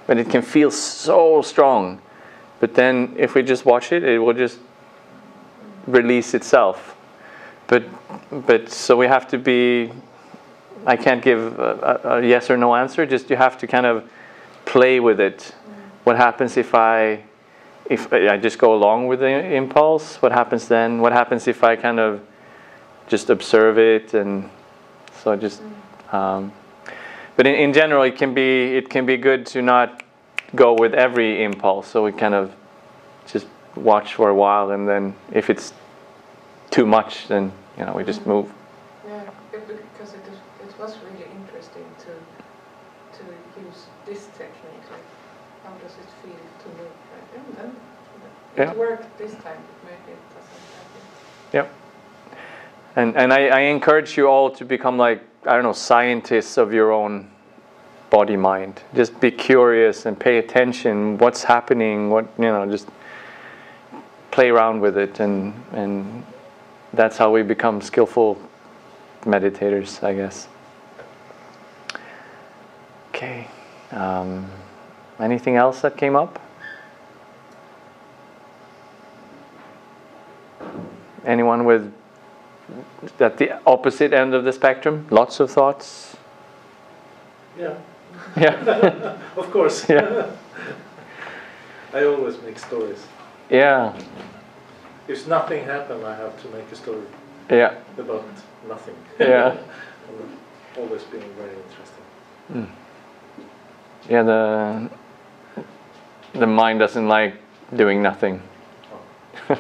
but it can feel so strong. But then if we just watch it, it will just release itself. but so we have to be. I can't give a yes or no answer. Just you have to kind of play with it. What happens if I just go along with the impulse? What happens then? What happens if I kind of just observe it? And so just. But in general, it can be good to not go with every impulse. So we kind of just watch for a while, and then if it's too much, then we just move. Yeah, because it was really interesting to use this technique. Like, how does it feel to move? And then it worked this time, but maybe it doesn't. Yep. And I encourage you all to become like, I don't know, scientists of your own body mind. Just be curious and pay attention. What's happening? Just play around with it, and that's how we become skillful meditators, I guess. Okay. Anything else that came up? Anyone with at the opposite end of the spectrum? Lots of thoughts? Yeah. Yeah. Of course. Yeah. I always make stories. Yeah. If nothing happened, I have to make a story. Yeah. About nothing. Yeah. Always being very interesting. Mm. Yeah, the mind doesn't like doing nothing. Oh.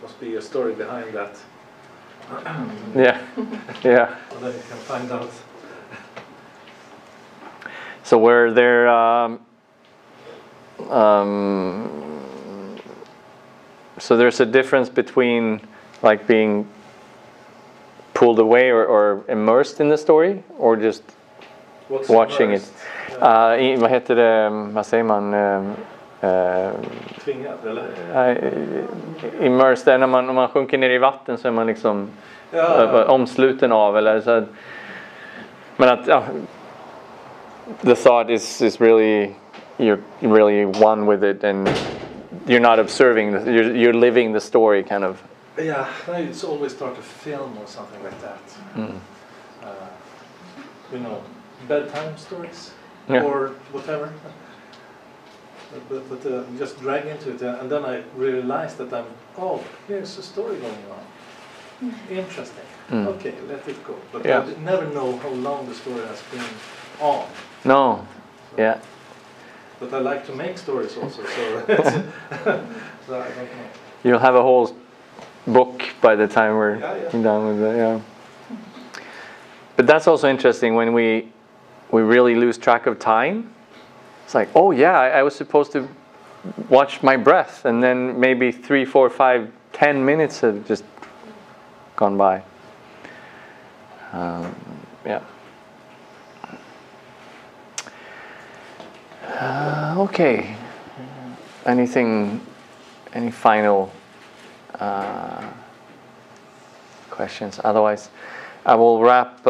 Must be a story behind that. Yeah. Yeah. And then you can find out. So were there so there's a difference between like being pulled away or immersed in the story, or just What's watching immersed? it? Vad heter det? Vad säger man? Tvingad eller? Immersed är när man sjunker ner i vatten, så är man liksom omsluten av, eller så. Men att the thought is really, you're really one with it, and you're not observing. You're living the story, kind of. Yeah, it's always start a film or something like that. Mm. Bedtime stories or whatever. But just drag into it, and then I realized that here's a story going on. Interesting. Okay, let it go. But I never know how long the story has been on. No. Yeah. But I like to make stories also, so I don't know. You'll have a whole book by the time we're done with it. Yeah. But that's also interesting when we really lose track of time. It's like, I was supposed to watch my breath, and then maybe 3, 4, 5, 10 minutes have just gone by. Yeah. Okay. Any final questions? Otherwise, I will wrap.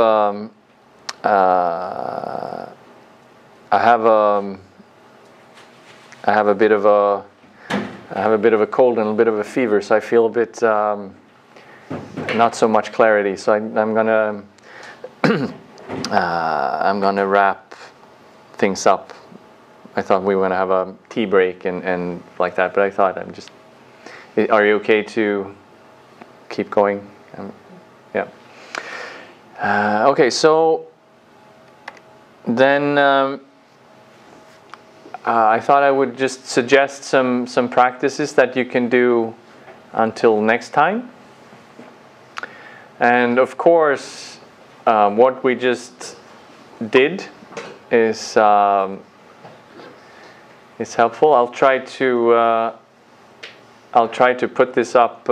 I have a bit of a cold and a bit of a fever, so I feel a bit not so much clarity. So I'm gonna wrap things up. I thought we were gonna have a tea break and like that, but I thought are you okay to keep going? Yeah. Okay, so then I thought I would just suggest some practices that you can do until next time. And of course, what we just did is helpful. I'll try to put this up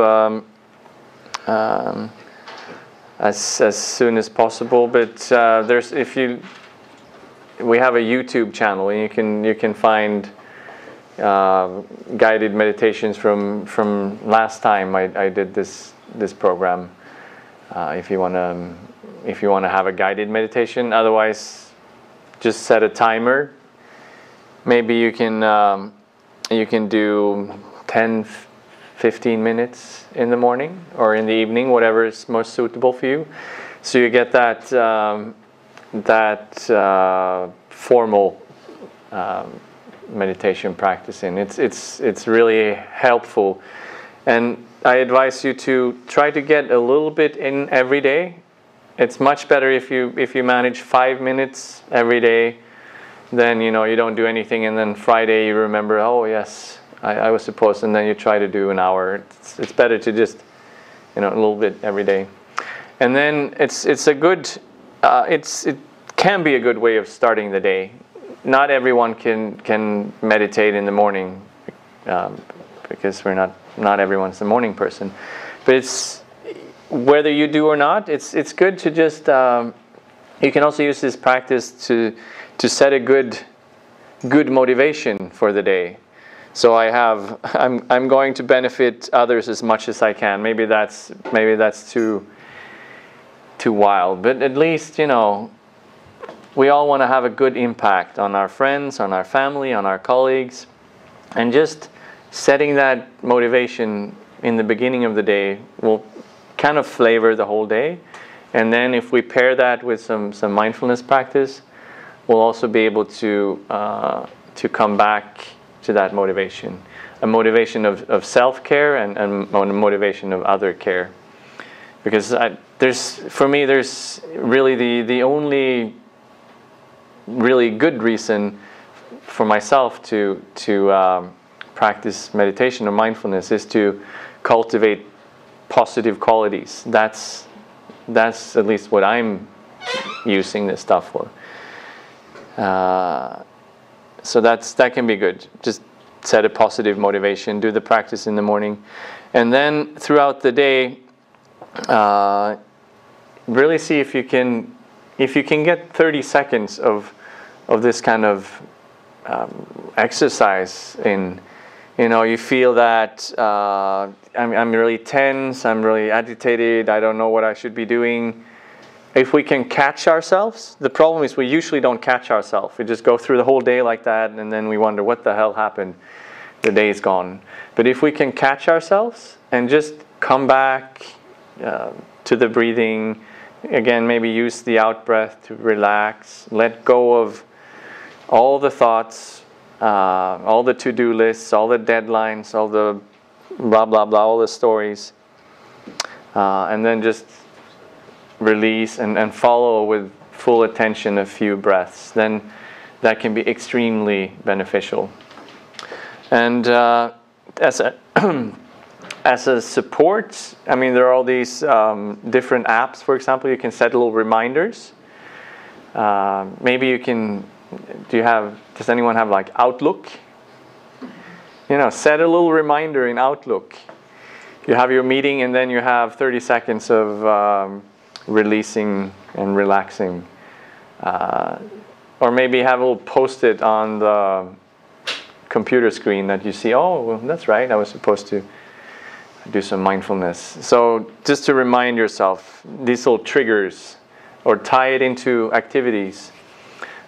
as soon as possible. But we have a YouTube channel, and you can find guided meditations from last time I did this program. If you wanna have a guided meditation, otherwise, just set a timer. Maybe you can do 10, 15 minutes in the morning or in the evening, whatever is most suitable for you. So you get that formal meditation practice in. It's really helpful, and I advise you to try to get a little bit in every day. It's much better if you manage 5 minutes every day. Then you don't do anything, and then Friday you remember, oh yes, I was supposed, and then you try to do an hour. It's better to just a little bit every day, and then it's a good it can be a good way of starting the day. Not everyone can meditate in the morning because not everyone's a morning person, but it's whether you do or not. It's good to just you can also use this practice to set a good motivation for the day. So I'm going to benefit others as much as I can. Maybe that's too wild, but at least we all want to have a good impact on our friends, on our family, on our colleagues, and just setting that motivation in the beginning of the day will kind of flavor the whole day. And then if we pair that with some mindfulness practice, we'll also be able to come back to that motivation, a motivation of self-care and a motivation of other care. Because for me, there's really the only really good reason for myself to practice meditation or mindfulness is to cultivate positive qualities. That's at least what I'm using this stuff for. So that can be good. Just set a positive motivation, do the practice in the morning, and then throughout the day, really see if you can get 30 seconds of this kind of exercise in. You feel that I'm really tense, I'm really agitated, I don't know what I should be doing. If we can catch ourselves, the problem is we usually don't catch ourselves. We just go through the whole day like that, and then we wonder what the hell happened. The day is gone. But if we can catch ourselves and just come back to the breathing, again, maybe use the out breath to relax, let go of all the thoughts, all the to-do lists, all the deadlines, all the blah, blah, blah, all the stories, and then just release and follow with full attention a few breaths. Then that can be extremely beneficial. And as a support, there are all these different apps. For example, you can set little reminders. Maybe you can. Does anyone have like Outlook? Set a little reminder in Outlook. You have your meeting, and then you have 30 seconds of releasing and relaxing. Or maybe have a little post-it on the computer screen that you see, oh, well, that's right, I was supposed to do some mindfulness. So just to remind yourself, these little triggers, or tie it into activities.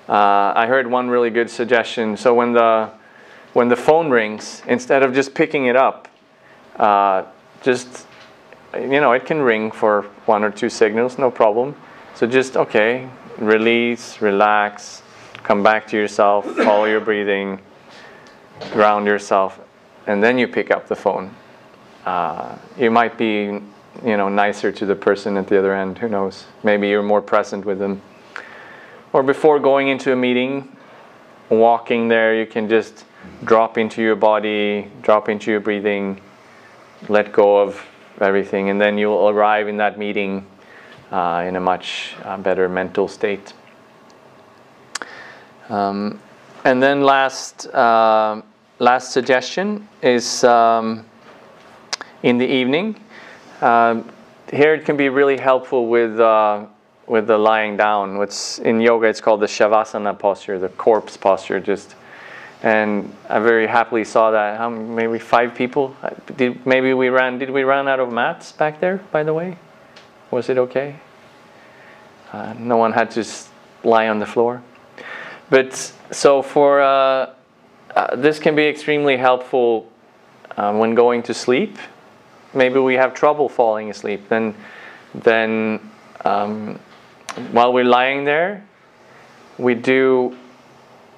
I heard one really good suggestion. So when the phone rings, instead of just picking it up, it can ring for 1 or 2 signals, no problem. So just, release, relax, come back to yourself, follow your breathing, ground yourself, and then you pick up the phone. You might be, nicer to the person at the other end, who knows. Maybe you're more present with them. Or before going into a meeting, walking there, you can just drop into your body, drop into your breathing, let go of everything, and then you'll arrive in that meeting in a much better mental state. And then last suggestion is in the evening. Here it can be really helpful with the lying down. What's in yoga, it's called the Shavasana posture, the corpse posture. And I very happily saw that. Maybe 5 people. Did we run out of mats back there? By the way, was it okay? No one had to lie on the floor. But so for this can be extremely helpful when going to sleep, maybe we have trouble falling asleep. Then while we're lying there, we do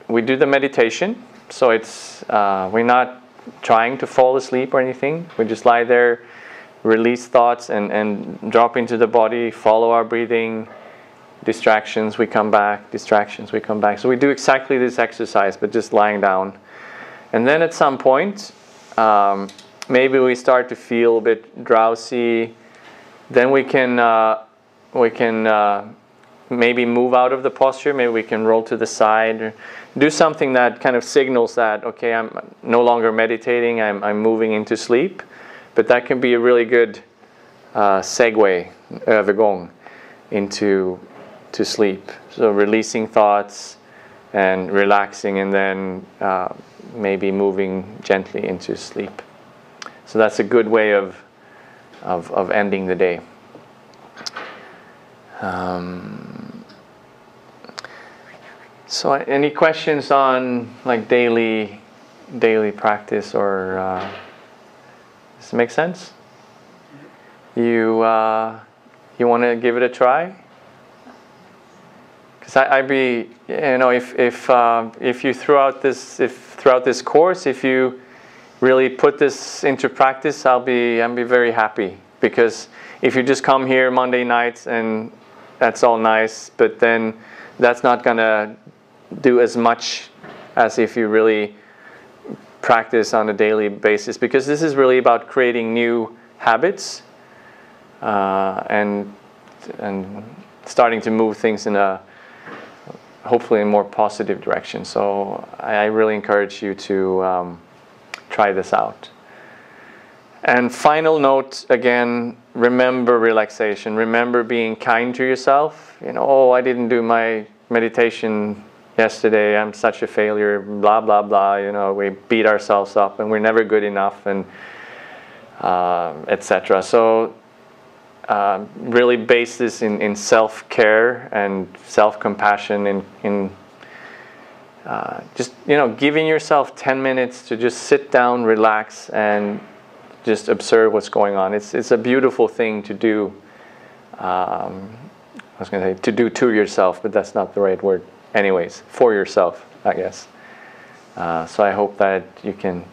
the meditation. So it's we're not trying to fall asleep or anything. We just lie there, release thoughts, and drop into the body. Follow our breathing. Distractions, we come back. Distractions, we come back. So we do exactly this exercise, but just lying down. And then at some point, maybe we start to feel a bit drowsy. Then we can maybe move out of the posture. Maybe we can roll to the side, or do something that kind of signals that, okay, I'm no longer meditating. I'm moving into sleep. But that can be a really good segue, övergång, into sleep. So releasing thoughts and relaxing, and then maybe moving gently into sleep. So that's a good way of ending the day. So any questions on like daily practice, or does it make sense? You want to give it a try? Because I'd be, if you throughout this course, if you really put this into practice, I'll be very happy. Because if you just come here Monday nights and that's all nice, but then that's not gonna do as much as if you really practice on a daily basis. Because this is really about creating new habits and starting to move things in a hopefully a more positive direction. So I really encourage you to try this out. And final note, again, remember relaxation. Remember being kind to yourself. I didn't do my meditation yesterday. I'm such a failure, blah, blah, blah. We beat ourselves up and we're never good enough, and etc. So really base this in self-care and self-compassion, in just giving yourself 10 minutes to just sit down, relax, and just observe what's going on. It's a beautiful thing to do. I was going to say to do to yourself, but that's not the right word. Anyways, for yourself, I guess. So I hope that you can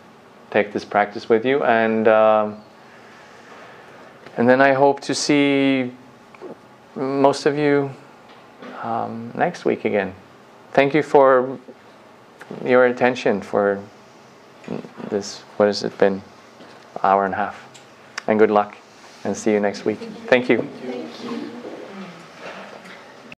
take this practice with you, and then I hope to see most of you next week again. Thank you for your attention for this, what has it been, hour and a half. And good luck, and see you next week. Thank you.